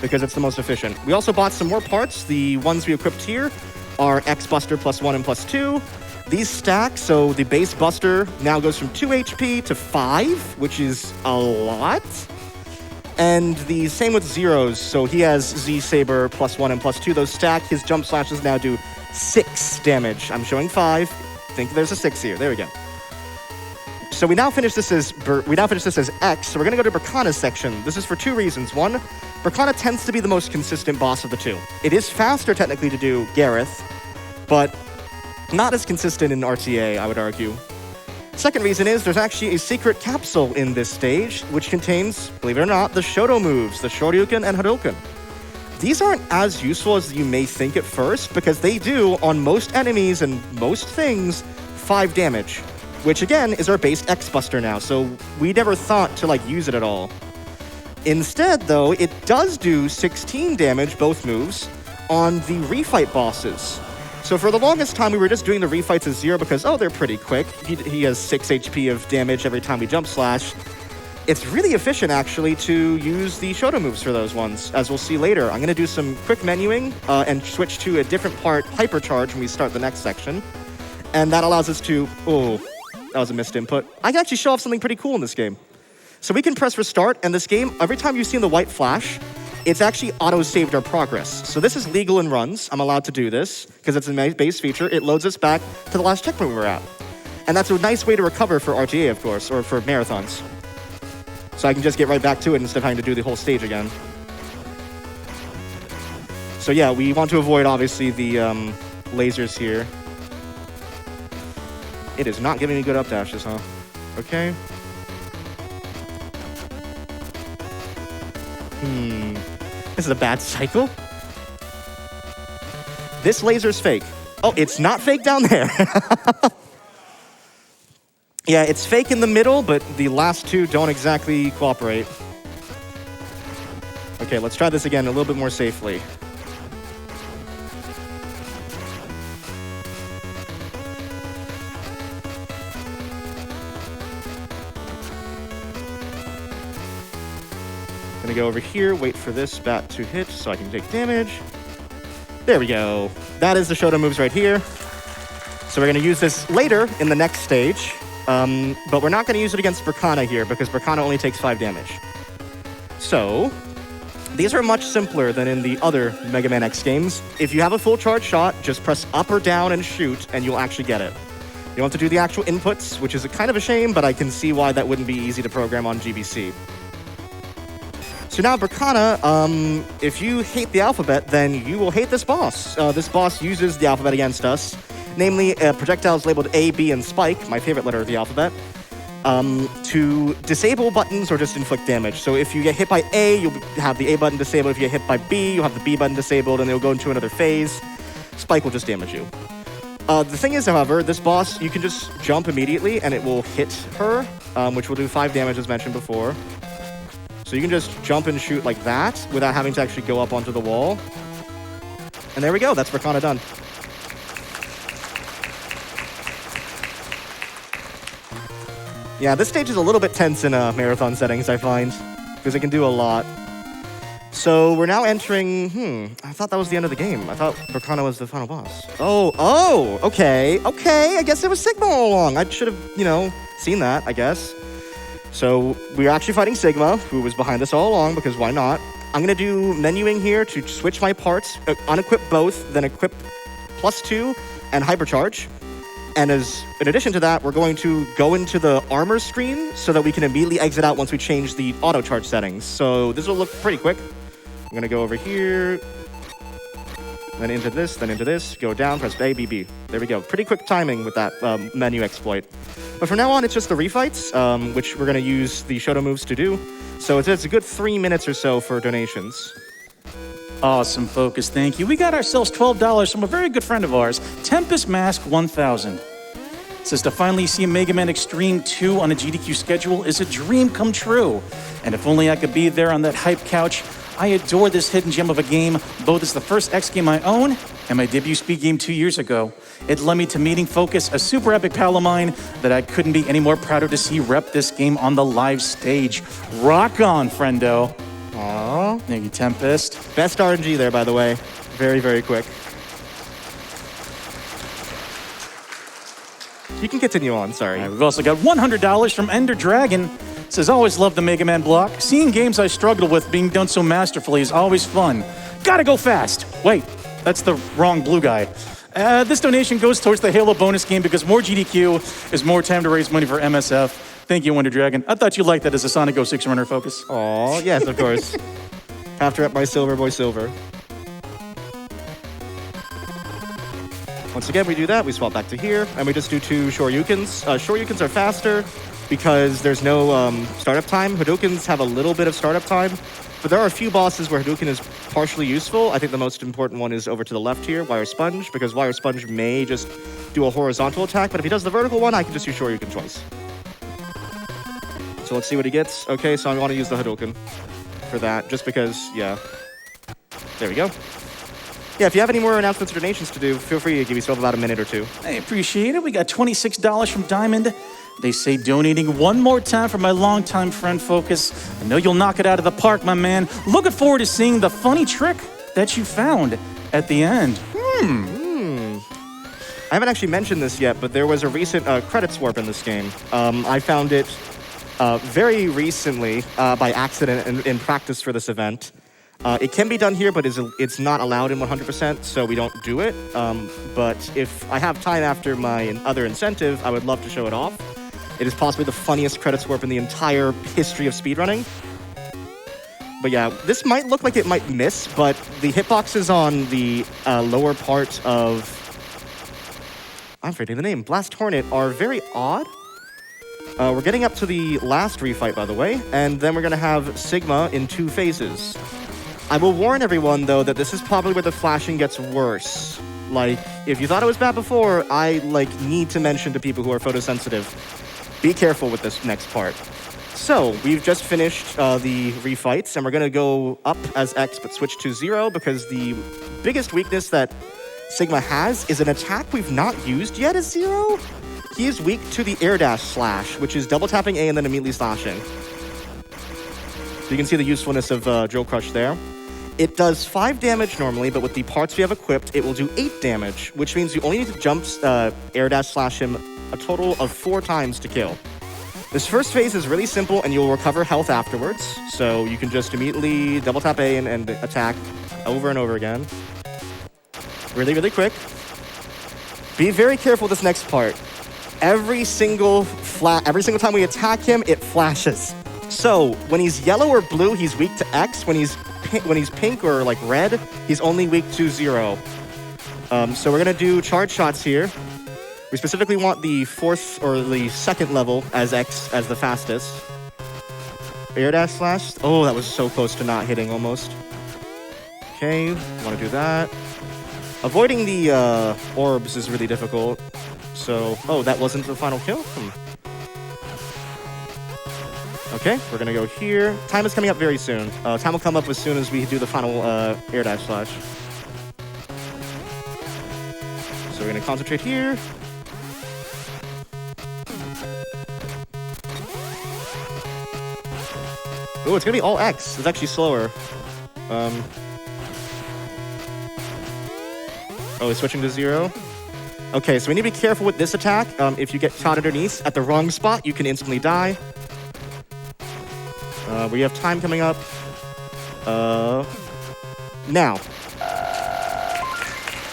because it's the most efficient. We also bought some more parts. The ones we equipped here are X Buster +1 and +2. These stack, so the base Buster now goes from 2 HP to 5, which is a lot. And the same with Zeros, so he has Z-Saber +1 and +2. Those stack, his jump slashes now do 6 damage. I'm showing 5. Think there's a 6 here. There we go. So we now finish this as X, so we're gonna go to Bracana's section. This is for 2 reasons. 1, Bracana tends to be the most consistent boss of the 2. It is faster technically to do Gareth, but not as consistent in RTA, I would argue. Second reason is there's actually a secret capsule in this stage, which contains, believe it or not, the Shoto moves, the Shoryuken and Hadouken. These aren't as useful as you may think at first, because they do, on most enemies and most things, 5 damage, which again is our base X-Buster now, so we never thought to use it at all. Instead, though, it does do 16 damage, both moves, on the refight bosses. So for the longest time, we were just doing the refights as 0 because, oh, they're pretty quick. He has 6 HP of damage every time we jump slash. It's really efficient, actually, to use the Shoto moves for those ones, as we'll see later. I'm going to do some quick menuing and switch to a different part, Hypercharge, when we start the next section. And that allows us to... Oh, that was a missed input. I can actually show off something pretty cool in this game. So we can press Restart, and this game, every time you've seen the white flash, it's actually auto-saved our progress. So this is legal in runs. I'm allowed to do this because it's a base feature. It loads us back to the last checkpoint we were at. And that's a nice way to recover for RTA, of course, or for marathons. So I can just get right back to it instead of having to do the whole stage again. So yeah, we want to avoid, obviously, the lasers here. It is not giving me good up dashes, huh? Okay. This is a bad cycle. This laser's fake. Oh, it's not fake down there. Yeah, it's fake in the middle, but the last two don't exactly cooperate. Okay, let's try this again a little bit more safely. Gonna go over here, wait for this bat to hit so I can take damage. There we go. That is the Shoto moves right here. So we're gonna use this later in the next stage, but we're not gonna use it against Bracana here because Bracana only takes 5 damage. So, these are much simpler than in the other Mega Man X games. If you have a full charge shot, just press up or down and shoot, and you'll actually get it. You don't have to do the actual inputs, which is a kind of a shame, but I can see why that wouldn't be easy to program on GBC. So now, Bracana, if you hate the alphabet, then you will hate this boss. This boss uses the alphabet against us, namely projectiles labeled A, B, and Spike, my favorite letter of the alphabet, to disable buttons or just inflict damage. So if you get hit by A, you'll have the A button disabled. If you get hit by B, you'll have the B button disabled, and it'll go into another phase. Spike will just damage you. The thing is, however, this boss, you can just jump immediately, and it will hit her, which will do 5 damage, as mentioned before. So you can just jump and shoot like that without having to actually go up onto the wall. And there we go. That's Bracana done. Yeah, this stage is a little bit tense in marathon settings, I find, because it can do a lot. So we're now entering, I thought that was the end of the game. I thought Bracana was the final boss. Oh, okay. I guess it was Sigma all along. I should have, seen that, I guess. So we're actually fighting Sigma, who was behind us all along, because why not? I'm going to do menuing here to switch my parts, unequip both, then equip +2 and hypercharge. And in addition to that, we're going to go into the armor screen so that we can immediately exit out once we change the auto charge settings. So this will look pretty quick. I'm going to go over here, then into this, go down, press A, B, B. There we go. Pretty quick timing with that menu exploit. But from now on, it's just the refights, which we're going to use the Shoto moves to do. So it's a good 3 minutes or so for donations. Awesome, Focus. Thank you. We got ourselves $12 from a very good friend of ours, Tempest Mask 1000. It says to finally see Mega Man Xtreme 2 on a GDQ schedule is a dream come true. And if only I could be there on that hype couch. I adore this hidden gem of a game, both as the first X game I own and my debut speed game 2 years ago. It led me to meeting Focus, a super epic pal of mine that I couldn't be any more prouder to see rep this game on the live stage. Rock on, friendo. Aww. Thank you, Tempest. Best RNG there, by the way. Very, very quick. You can continue on, sorry. All right, we've also got $100 from Ender Dragon. It says, always love the Mega Man block. Seeing games I struggled with being done so masterfully is always fun. Gotta go fast. Wait, that's the wrong blue guy. This donation goes towards the Halo bonus game because more GDQ is more time to raise money for MSF. Thank you, Wonder Dragon. I thought you liked that as a Sonic 06 runner, Focus. Aw, yes, of course. Have to rep my Silver Boy Silver. Once again, we do that. We swap back to here, and we just do 2 Shoryukens. Shoryukens are faster because there's no startup time. Hadoukens have a little bit of startup time, but there are a few bosses where Hadouken is partially useful. I think the most important one is over to the left here, Wire Sponge, because Wire Sponge may just do a horizontal attack, but if he does the vertical one, I can just use Shoryuken twice. So let's see what he gets. Okay, so I want to use the Hadouken for that, just because, yeah. There we go. Yeah, if you have any more announcements or donations to do, feel free to give yourself about a minute or 2. I appreciate it. We got $26 from Diamond. They say donating one more time for my longtime friend Focus. I know you'll knock it out of the park, my man. Looking forward to seeing the funny trick that you found at the end. I haven't actually mentioned this yet, but there was a recent credits warp in this game. I found it very recently by accident in practice for this event. It can be done here, but it's not allowed in 100%, so we don't do it. But if I have time after my other incentive, I would love to show it off. It is possibly the funniest credits warp in the entire history of speedrunning. But yeah, this might look like it might miss, but the hitboxes on the lower part of... I'm forgetting the name. Blast Hornet are very odd. We're getting up to the last refight, by the way, and then we're going to have Sigma in 2 phases. I will warn everyone, though, that this is probably where the flashing gets worse. Like, if you thought it was bad before, I, need to mention to people who are photosensitive, be careful with this next part. So, we've just finished the refights, and we're gonna go up as X, but switch to 0, because the biggest weakness that Sigma has is an attack we've not used yet as 0. He is weak to the air dash slash, which is double tapping A and then immediately slashing. So you can see the usefulness of Drill Crush there. It does 5 damage normally, but with the parts we have equipped, it will do 8 damage, which means you only need to jump air dash slash him a total of 4 times to kill. This first phase is really simple, and you'll recover health afterwards, so you can just immediately double tap A and attack over and over again. Really, really quick. Be very careful this next part. Every single time we attack him, it flashes. So when he's yellow or blue, he's weak to X. When he's pink or red, he's only weak to 0. So we're gonna do charge shots here. We specifically want the 4th or the 2nd level as X as the fastest. Air dash slash. Oh, that was so close to not hitting almost. Okay, want to do that. Avoiding the orbs is really difficult. So, oh, that wasn't the final kill? Okay, we're gonna go here. Time is coming up very soon. Time will come up as soon as we do the final air dash slash. So we're gonna concentrate here. Oh, it's gonna be all X. It's actually slower. Oh, he's switching to 0. Okay, so we need to be careful with this attack. If you get caught underneath at the wrong spot, you can instantly die. We have time coming up. Now.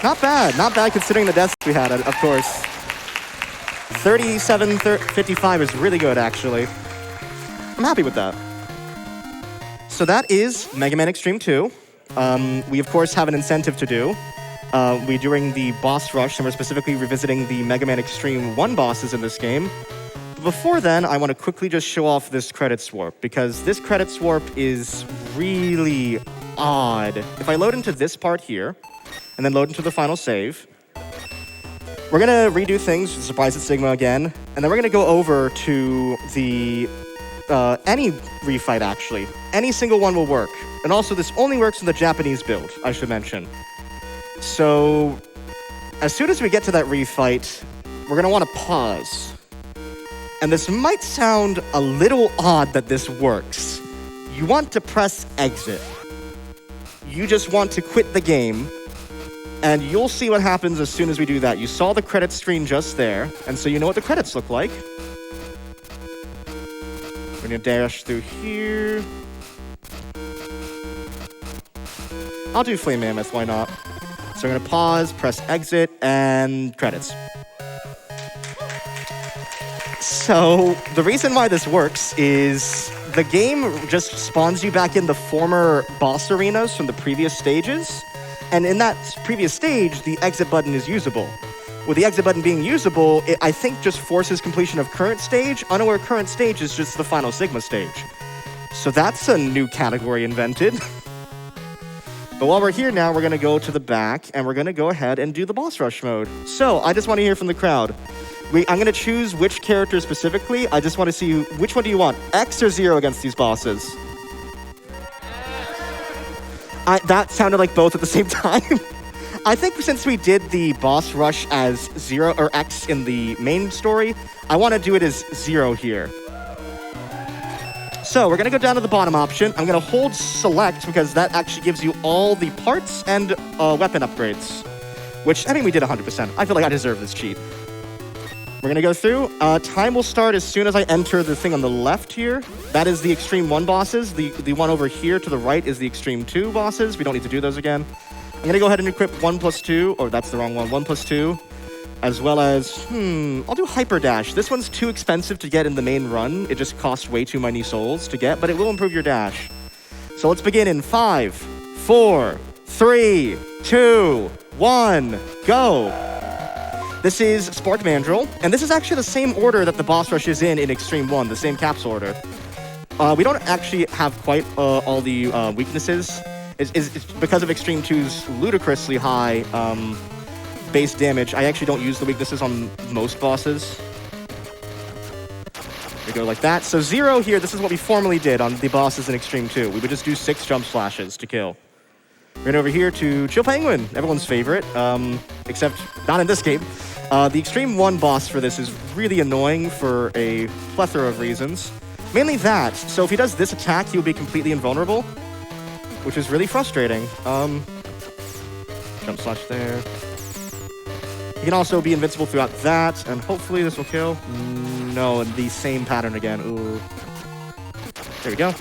Not bad considering the deaths we had, of course. 37-55 is really good, actually. I'm happy with that. So that is Mega Man Xtreme 2. We, of course, have an incentive to do. We're doing the boss rush, and we're specifically revisiting the Mega Man Xtreme 1 bosses in this game. But before then, I want to quickly just show off this credit swarp, because this credit swarp is really odd. If I load into this part here, and then load into the final save, we're going to redo things, surprise at Sigma again, and then we're going to go over to the any refight, actually. Any single one will work. And also, this only works in the Japanese build, I should mention. So, as soon as we get to that refight, we're going to want to pause. And this might sound a little odd that this works. You want to press exit. You just want to quit the game. And you'll see what happens as soon as we do that. You saw the credits screen just there, and so you know what the credits look like. We're gonna dash through here. I'll do Flame Mammoth, why not? So we're gonna pause, press exit, and credits. So the reason why this works is the game just spawns you back in the former boss arenas from the previous stages. And in that previous stage, the exit button is usable. With the exit button being usable, it, I think, just forces completion of current stage, unaware current stage is just the final Sigma stage. So that's a new category invented. But while we're here now, we're going to go to the back, and we're going to go ahead and do the boss rush mode. So I just want to hear from the crowd. I'm going to choose which character specifically. I just want to see which one do you want, X or 0 against these bosses? That sounded like both at the same time. I think since we did the boss rush as 0 or X in the main story, I want to do it as 0 here. So we're going to go down to the bottom option. I'm going to hold select because that actually gives you all the parts and weapon upgrades. Which, I mean, we did 100%. I feel like I deserve this cheat. We're going to go through. Time will start as soon as I enter the thing on the left here. That is the Xtreme 1 bosses. The one over here to the right is the Xtreme 2 bosses. We don't need to do those again. I'm going to go ahead and equip 1+2. Oh, that's the wrong one. 1+2. As well as, I'll do Hyper Dash. This one's too expensive to get in the main run. It just costs way too many souls to get, but it will improve your dash. So let's begin in 5, 4, 3, 2, 1, go. This is Spark Mandrill, and this is actually the same order that the boss rush is in Xtreme 1, the same capsule order. We don't actually have quite all the weaknesses is because of Xtreme 2's ludicrously high base damage. I actually don't use the weaknesses on most bosses. We go like that. So 0 here, this is what we formerly did on the bosses in Xtreme 2. We would just do 6 jump splashes to kill. Right over here to Chill Penguin, everyone's favorite, except not in this game. The Xtreme 1 boss for this is really annoying for a plethora of reasons. Mainly that. So if he does this attack, he will be completely invulnerable, which is really frustrating. Jump slash there. He can also be invincible throughout that, and hopefully this will kill. No, the same pattern again. Ooh. There we go.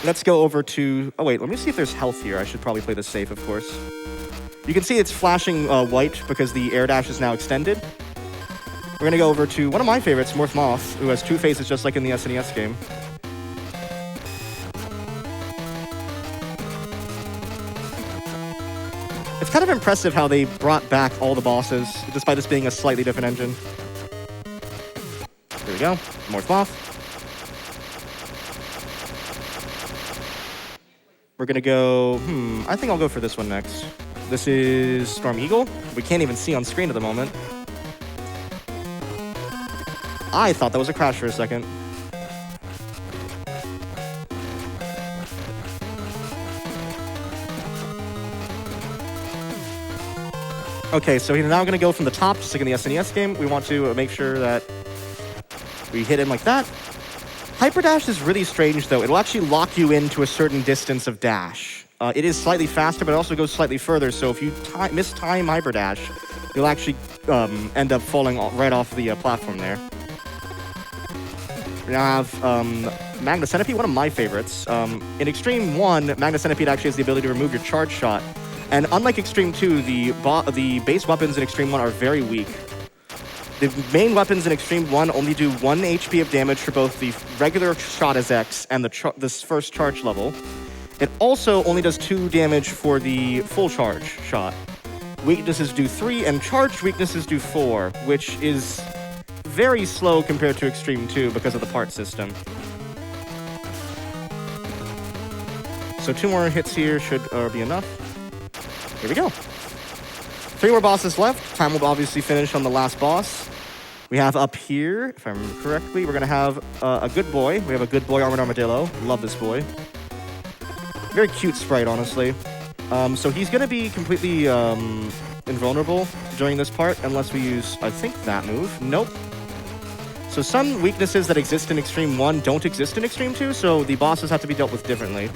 Let's go over to... Oh, wait, let me see if there's health here. I should probably play this safe, of course. You can see it's flashing white because the air dash is now extended. We're going to go over to one of my favorites, Morph Moth, who has 2 faces just like in the SNES game. It's kind of impressive how they brought back all the bosses, despite this being a slightly different engine. There we go. Morph Moth. We're gonna go, I think I'll go for this one next. This is Storm Eagle. We can't even see on screen at the moment. I thought that was a crash for a second. Okay, so we're now gonna go from the top, just like in the SNES game. We want to make sure that we hit him like that. Hyper dash is really strange, though. It'll actually lock you into a certain distance of dash. It is slightly faster, but it also goes slightly further, so if you mistime hyper dash, you'll actually end up falling right off the platform there. We now have Magna Centipede, one of my favorites. In Xtreme 1, Magna Centipede actually has the ability to remove your charge shot. And unlike Xtreme 2, the base weapons in Xtreme 1 are very weak. The main weapons in Xtreme 1 only do 1 HP of damage for both the regular shot as X and this first charge level. It also only does 2 damage for the full charge shot. Weaknesses do 3, and charged weaknesses do 4, which is very slow compared to Xtreme 2 because of the part system. So 2 more hits here should be enough. Here we go. 3 more bosses left. Time will obviously finish on the last boss. We have up here, if I remember correctly, we're going to have a good boy. We have a good boy armored armadillo. Love this boy. Very cute sprite, honestly. So he's going to be completely invulnerable during this part, unless we use, I think, that move. Nope. So some weaknesses that exist in Xtreme 1 don't exist in Xtreme 2, so the bosses have to be dealt with differently.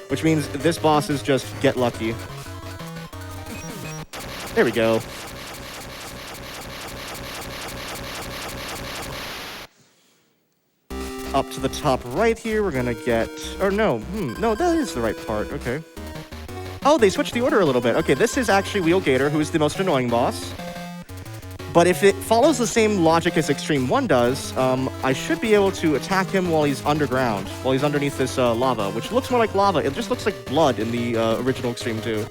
Which means this boss is just get lucky. There we go. Up to the top right here, we're gonna get... Or no, no, that is the right part, okay. Oh, they switched the order a little bit. Okay, this is actually Wheel Gator, who is the most annoying boss. But if it follows the same logic as Xtreme 1 does, I should be able to attack him while he's underground, while he's underneath this lava, which looks more like lava. It just looks like blood in the original Xtreme 2.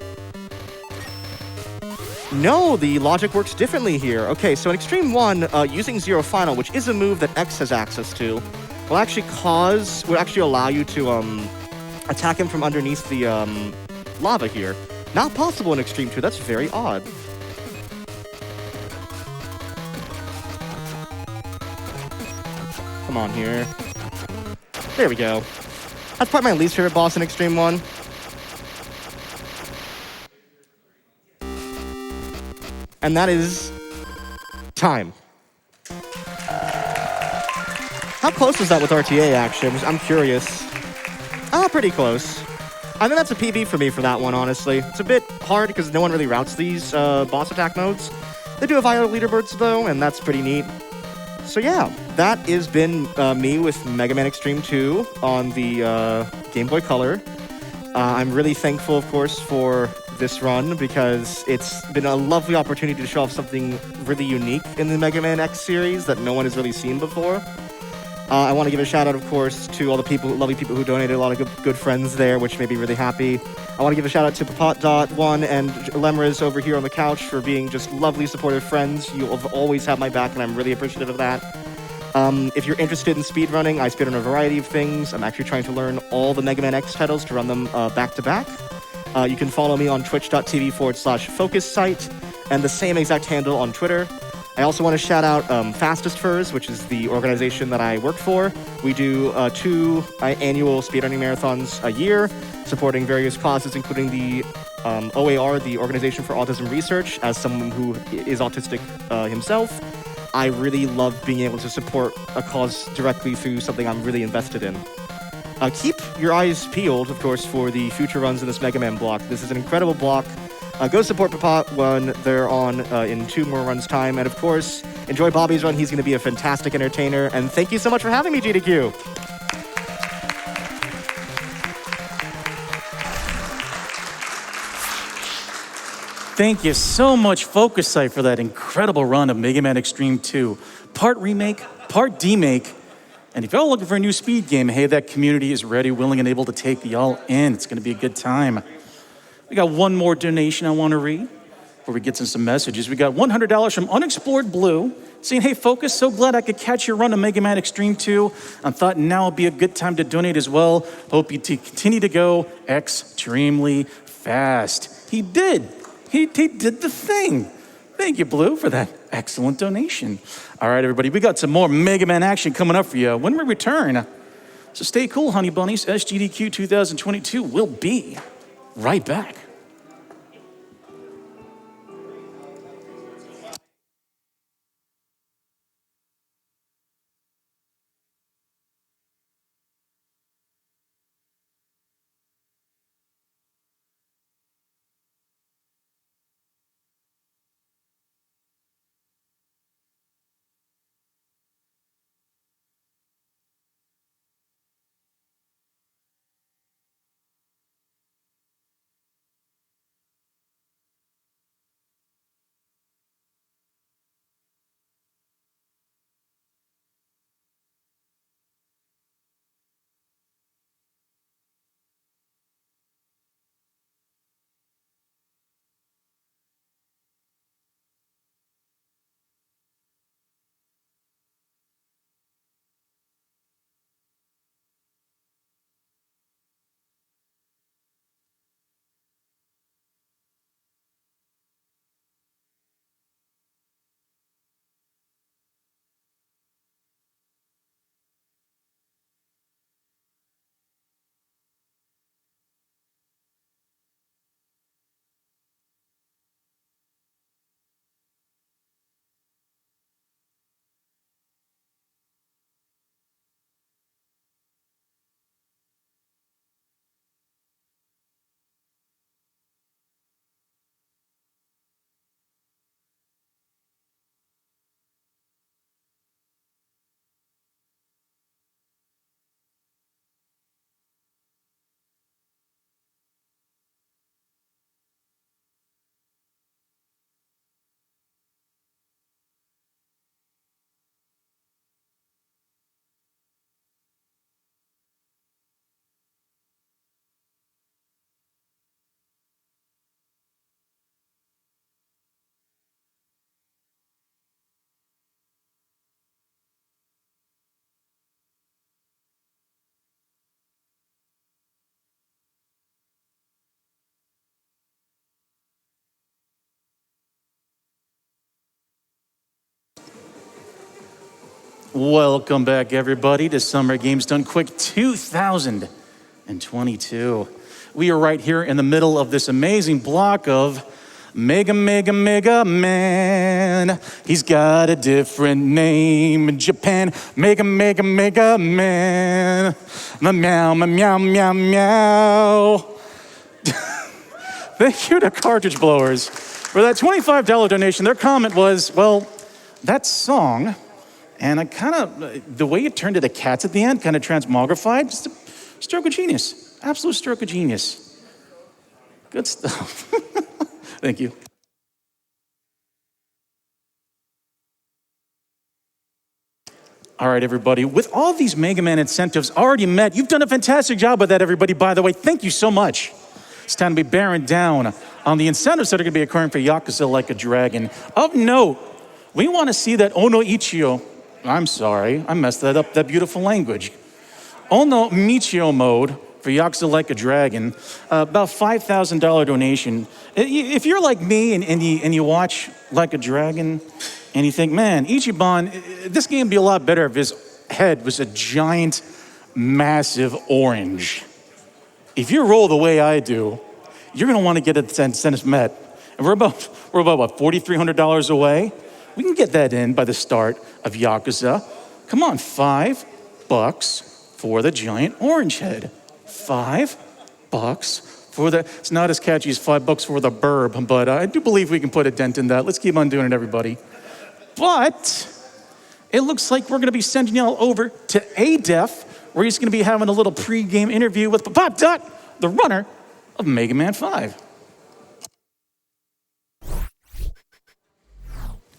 No, the logic works differently here. Okay, so in Xtreme 1, using Zero Final, which is a move that X has access to, will actually allow you to attack him from underneath the lava here. Not possible in Xtreme 2. That's very odd. Come on here. There we go. That's probably my least favorite boss in Xtreme 1. And that is time. How close was that with RTA, actually? I'm curious. Pretty close. I think that's a PB for me for that one, honestly. It's a bit hard because no one really routes these boss attack modes. They do have higher leaderboards, though, and that's pretty neat. So yeah, that has been me with Mega Man Xtreme 2 on the Game Boy Color. I'm really thankful, of course, for this run because it's been a lovely opportunity to show off something really unique in the Mega Man X series that no one has really seen before. I want to give a shout out, of course, to all the lovely people who donated, a lot of good friends there, which made me really happy. I want to give a shout out to Papat.1 and Lemres over here on the couch for being just lovely, supportive friends. You'll always have my back, and I'm really appreciative of that. If you're interested in speedrunning, I speedrun a variety of things. I'm actually trying to learn all the Mega Man X titles to run them back to back. You can follow me on twitch.tv/FocusSight and the same exact handle on Twitter. I also want to shout out Fastest Furs, which is the organization that I work for. We do 2 annual speedrunning marathons a year, supporting various causes, including the OAR, the Organization for Autism Research. As someone who is autistic himself, I really love being able to support a cause directly through something I'm really invested in. Keep your eyes peeled, of course, for the future runs in this Mega Man block. This is an incredible block. Go support Papa when they're on in 2 more runs' time. And of course, enjoy Bobby's run. He's going to be a fantastic entertainer. And thank you so much for having me, GDQ. Thank you so much, FocusSight, for that incredible run of Mega Man Xtreme 2. Part remake, part demake. And if y'all looking for a new speed game, hey, that community is ready, willing, and able to take y'all in. It's gonna be a good time. We got one more donation I wanna read before we get to some messages. We got $100 from Unexplored Blue, saying, hey, Focus, so glad I could catch your run of Mega Man Xtreme 2. I thought now would be a good time to donate as well. Hope you continue to go extremely fast. He did. He did the thing. Thank you, Blue, for that excellent donation. All right, everybody, we got some more Mega Man action coming up for you when we return. So stay cool, honey bunnies. SGDQ 2022 will be right back. Welcome back, everybody, to Summer Games Done Quick 2022. We are right here in the middle of this amazing block of Mega Man. He's got a different name in Japan. Mega Man. Meow, meow, meow, meow. Thank you to Cartridge Blowers for that $25 donation. Their comment was, well, that song, and I kind of, the way it turned to the cats at the end, kind of transmogrified, just a stroke of genius. Absolute stroke of genius. Good stuff. Thank you. All right, everybody. With all these Mega Man incentives already met, you've done a fantastic job with that, everybody, by the way. Thank you so much. It's time to be bearing down on the incentives that are going to be occurring for Yakuza Like a Dragon. Of note, we want to see that Ono Ichio I'm sorry, I messed that up, that beautiful language. Ono Michio mode for Yakuza Like a Dragon, about $5,000 donation. If you're like me and you watch Like a Dragon and you think, man, Ichiban, this game would be a lot better if his head was a giant, massive orange. If you roll the way I do, you're gonna wanna get it sent us met. And we're about what, $4,300 away? We can get that in by the start of Yakuza. Come on, $5 for the giant orange head. $5 for the, it's not as catchy as $5 for the burb, but I do believe we can put a dent in that. Let's keep on doing it, everybody. But it looks like we're gonna be sending y'all over to adef, where he's gonna be having a little pre-game interview with Papat, the runner of Mega Man 5.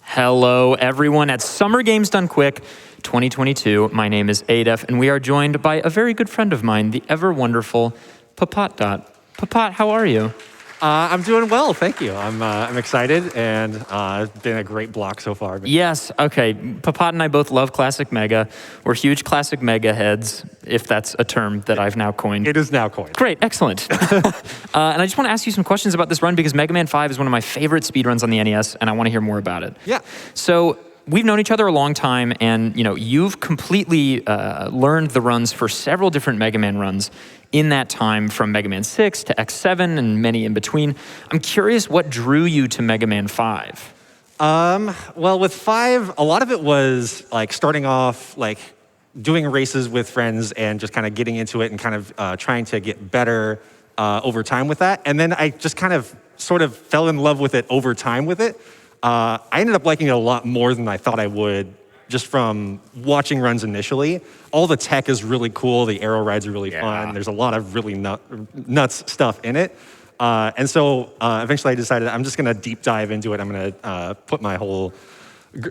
Hello, everyone at Summer Games Done Quick 2022. My name is adef, and we are joined by a very good friend of mine, the ever wonderful Papat. Papat, how are you? I'm doing well, thank you. I'm excited, and it's been a great block so far. Yes, okay. Papat and I both love Classic Mega. We're huge Classic Mega heads, if that's a term that I've now coined. It is now coined. Great, excellent. And I just want to ask you some questions about this run because Mega Man 5 is one of my favorite speedruns on the NES, and I want to hear more about it. Yeah. So we've known each other a long time, and you've completely learned the runs for several different Mega Man runs in that time, from Mega Man 6 to X7 and many in between. I'm curious what drew you to Mega Man 5? Well, with 5, a lot of it was like starting off like doing races with friends and just kind of getting into it and kind of trying to get better over time with that. And then I just kind of sort of fell in love with it over time with it. I ended up liking it a lot more than I thought I would, just from watching runs initially. All the tech is really cool. The arrow rides are really fun. There's a lot of really nuts stuff in it. And so eventually I decided I'm just gonna deep dive into it. I'm gonna put my whole,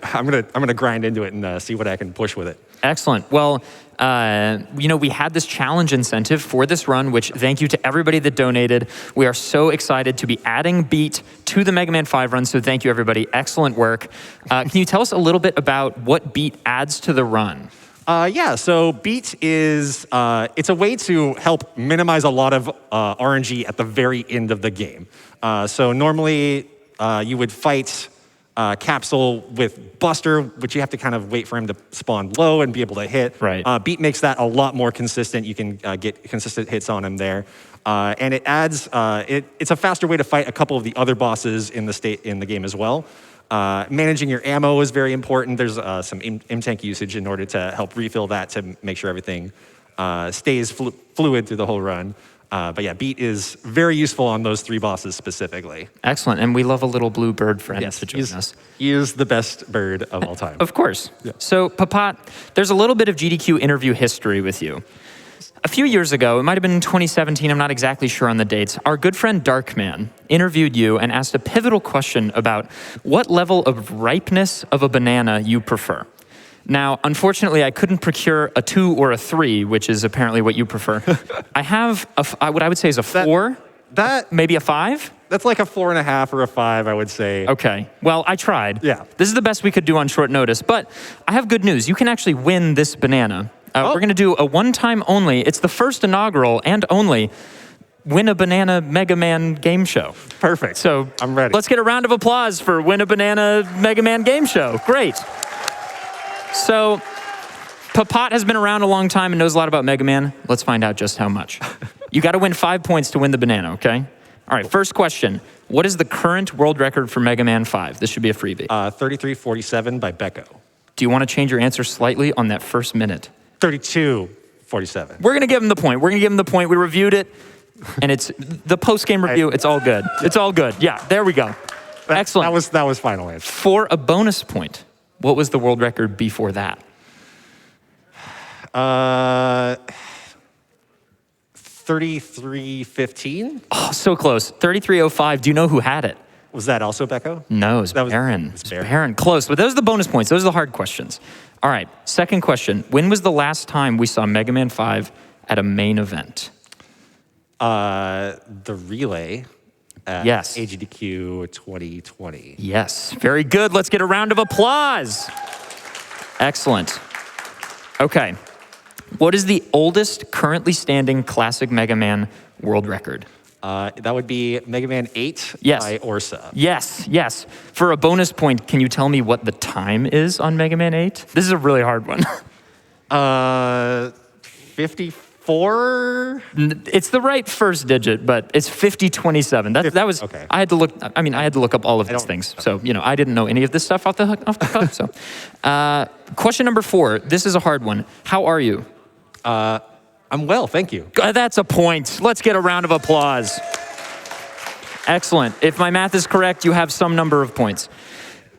I'm gonna grind into it and see what I can push with it. Excellent. Well, we had this challenge incentive for this run, which thank you to everybody that donated. We are so excited to be adding Beat to the Mega Man 5 run, so thank you, everybody. Excellent work. Can you tell us a little bit about what Beat adds to the run? Yeah, so Beat is, it's a way to help minimize a lot of RNG at the very end of the game. So normally you would fight Capsule with Buster, which you have to kind of wait for him to spawn low and be able to hit. Right. Beat makes that a lot more consistent. You can get consistent hits on him there. And it adds, it's a faster way to fight a couple of the other bosses in the game as well. Managing your ammo is very important. There's some M-Tank usage in order to help refill that to make sure everything stays fluid through the whole run. But yeah, Beat is very useful on those 3 bosses specifically. Excellent, and we love a little blue bird friend to join us. He is the best bird of all time. Of course. Yeah. So, Papat, there's a little bit of GDQ interview history with you. A few years ago, it might have been in 2017, I'm not exactly sure on the dates, our good friend Darkman interviewed you and asked a pivotal question about what level of ripeness of a banana you prefer. Now, unfortunately, I couldn't procure a 2 or a 3, which is apparently what you prefer. I have what I would say is a 4, maybe a 5? That's like a 4.5 or a 5, I would say. Okay, well, I tried. Yeah. This is the best we could do on short notice, but I have good news. You can actually win this banana. We're gonna do a one-time only, it's the first inaugural and only, Win a Banana Mega Man game show. Perfect. So I'm ready. Let's get a round of applause for Win a Banana Mega Man game show. Great. So, Papat has been around a long time and knows a lot about Mega Man. Let's find out just how much. You gotta win 5 points to win the banana, okay? All right, first question. What is the current world record for Mega Man 5? This should be a freebie. 33:47 by Becco. Do you wanna change your answer slightly on that first minute? 32:47. We're gonna give him the point. We're gonna give him the point. We reviewed it, and it's the post-game review. It's all good. It's all good. Yeah, there we go. Excellent. That was final answer. For a bonus point, what was the world record before that? 33:15. Oh, so close. 33:05. Do you know who had it? Was that also Becco? No, it's Baron. It's Baron. Close, but those are the bonus points. Those are the hard questions. All right, second question. When was the last time we saw Mega Man 5 at a main event? The relay at Yes. AGDQ 2020. Yes, very good. Let's get a round of applause. Excellent. Okay. What is the oldest currently standing classic Mega Man world record? That would be Mega Man 8 Yes. by Orsa. Yes. For a bonus point, can you tell me what the time is on Mega Man 8? This is a really hard one. 54? It's the right first digit, but it's 5027. That was. Okay. I had to look. I mean, I had to look up all of these things. So I didn't know any of this stuff off the cuff. So, question number 4. This is a hard one. How are you? I'm well, thank you. That's a point. Let's get a round of applause. Excellent. If my math is correct, you have some number of points.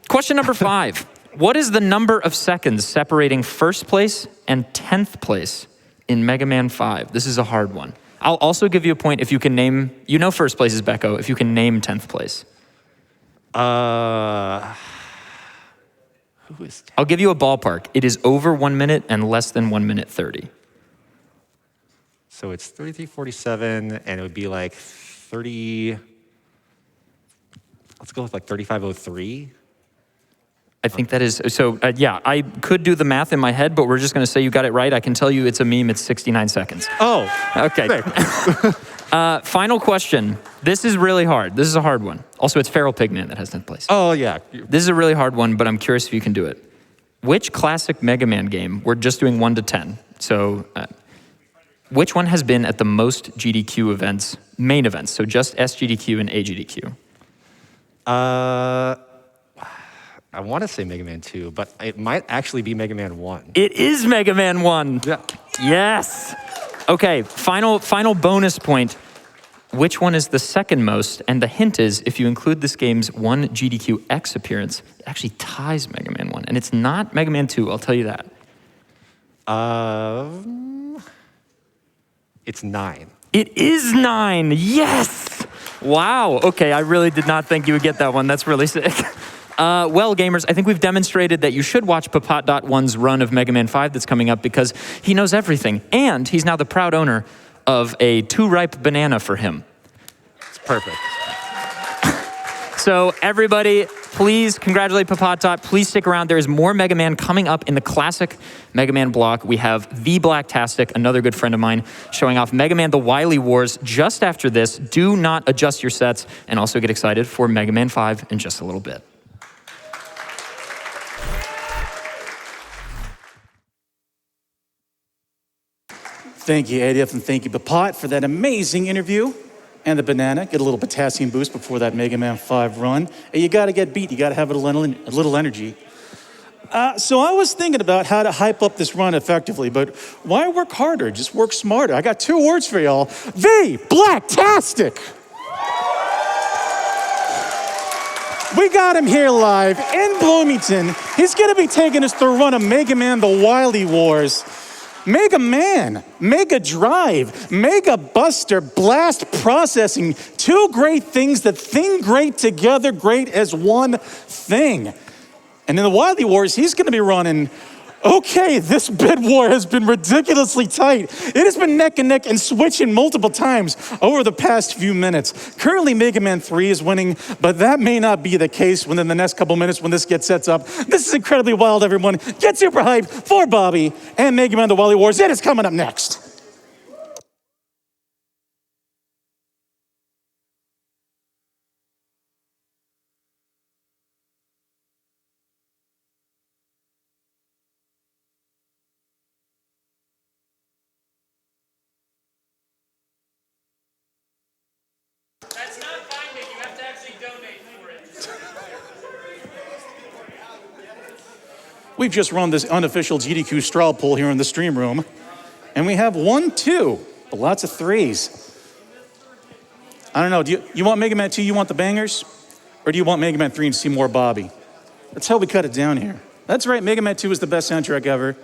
Question number 5. What is the number of seconds separating first place and 10th place in Mega Man 5? This is a hard one. I'll also give you a point if you can name, first place is Becco, if you can name 10th place. Who is 10th? I'll give you a ballpark. It is over 1 minute and less than 1 minute 30. So it's 33:47, and it would be like 30. Let's go with like 35:03. I think that is, so yeah, I could do the math in my head, but we're just gonna say you got it right. I can tell you it's a meme, it's 69 seconds. Oh, Okay. Final question. This is really hard. This is a hard one. Also, it's Feral Pigman that has 10th place. oh yeah. This is a really hard one, but I'm curious if you can do it. Which classic Mega Man game, we're just doing 1 to 10, so which one has been at the most GDQ events, main events, so just SGDQ and AGDQ? I want to say Mega Man 2, but it might actually be Mega Man 1. It is Mega Man 1. Yeah. Yes. Okay, final bonus point. Which one is the second most? And the hint is, if you include this game's 1 GDQX appearance, it actually ties Mega Man 1. And it's not Mega Man 2, I'll tell you that. It's 9. It is 9, yes! Wow, okay, I really did not think you would get that one. That's really sick. Well, gamers, I think we've demonstrated that you should watch Papat.1's run of Mega Man 5 that's coming up because he knows everything, and he's now the proud owner of a too-ripe banana for him. It's perfect. So everybody, please congratulate Papat. Please stick around. There is more Mega Man coming up in the classic Mega Man block. We have The Blacktastic, another good friend of mine, showing off Mega Man The Wily Wars just after this. Do not adjust your sets, and also get excited for Mega Man 5 in just a little bit. Thank you, adef, and thank you, Papat, for that amazing interview. And the banana, get a little potassium boost before that Mega Man 5 run. And you gotta get beat, you gotta have a little energy. So I was thinking about how to hype up this run effectively, but why work harder? Just work smarter. I got 2 words for y'all. The Blacktastic! We got him here live in Bloomington. He's gonna be taking us through a run of Mega Man The Wily Wars. Mega Man, Mega Drive, Mega Buster, Blast Processing, 2 great things that thing great together, great as one thing. And in the Wily Wars, he's gonna be running, okay, this bid war has been ridiculously tight. It has been neck and neck and switching multiple times over the past few minutes. Currently, Mega Man 3 is winning, but that may not be the case within the next couple minutes when this gets sets up. This is incredibly wild, everyone. Get super hyped for Bobby and Mega Man The Wily Wars. It is coming up next. That's not binding. You have to actually donate for it. We've just run this unofficial GDQ straw poll here in the stream room, and we have 1, 2, but lots of 3s. I don't know, do you want Mega Man 2, you want the bangers? Or do you want Mega Man 3 and see more Bobby? That's how we cut it down here. That's right, Mega Man 2 is the best soundtrack ever.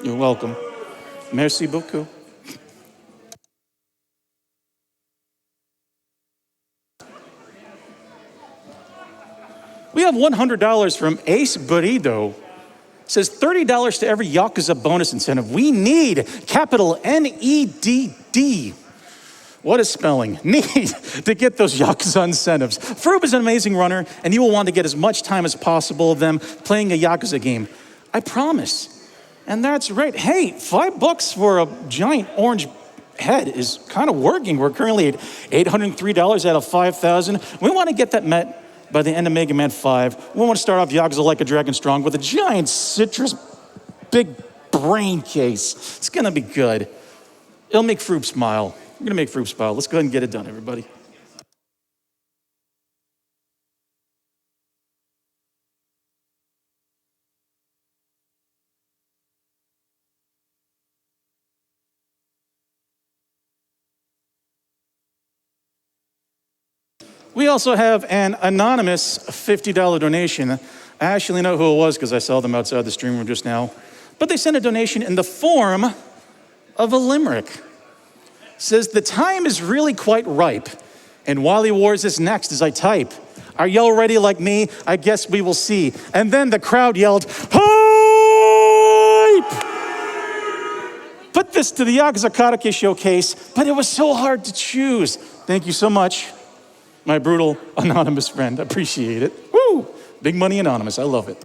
You're welcome. Merci beaucoup. We have $100 from Ace Burrito. Says $30 to every Yakuza bonus incentive. We need capital NEDD. What is spelling? Need to get those Yakuza incentives. Froob is an amazing runner, and you will want to get as much time as possible of them playing a Yakuza game. I promise. And that's right. Hey, $5 for a giant orange head is kind of working. We're currently at $803 out of 5,000. We want to get that met by the end of Mega Man 5. We want to start off Yakuza Like a Dragon Strong with a giant citrus big brain case. It's gonna be good. It'll make Froob smile. We're gonna make Froob smile. Let's go ahead and get it done, everybody. We also have an anonymous $50 donation. I actually know who it was because I saw them outside the stream room just now. But they sent a donation in the form of a limerick. It says, the time is really quite ripe, and Wily Wars is next as I type. Are y'all ready like me? I guess we will see. And then the crowd yelled, hype! Put this to the Yakuza Karate showcase, but it was so hard to choose. Thank you so much, my brutal anonymous friend. Appreciate it. Woo! Big money anonymous, I love it.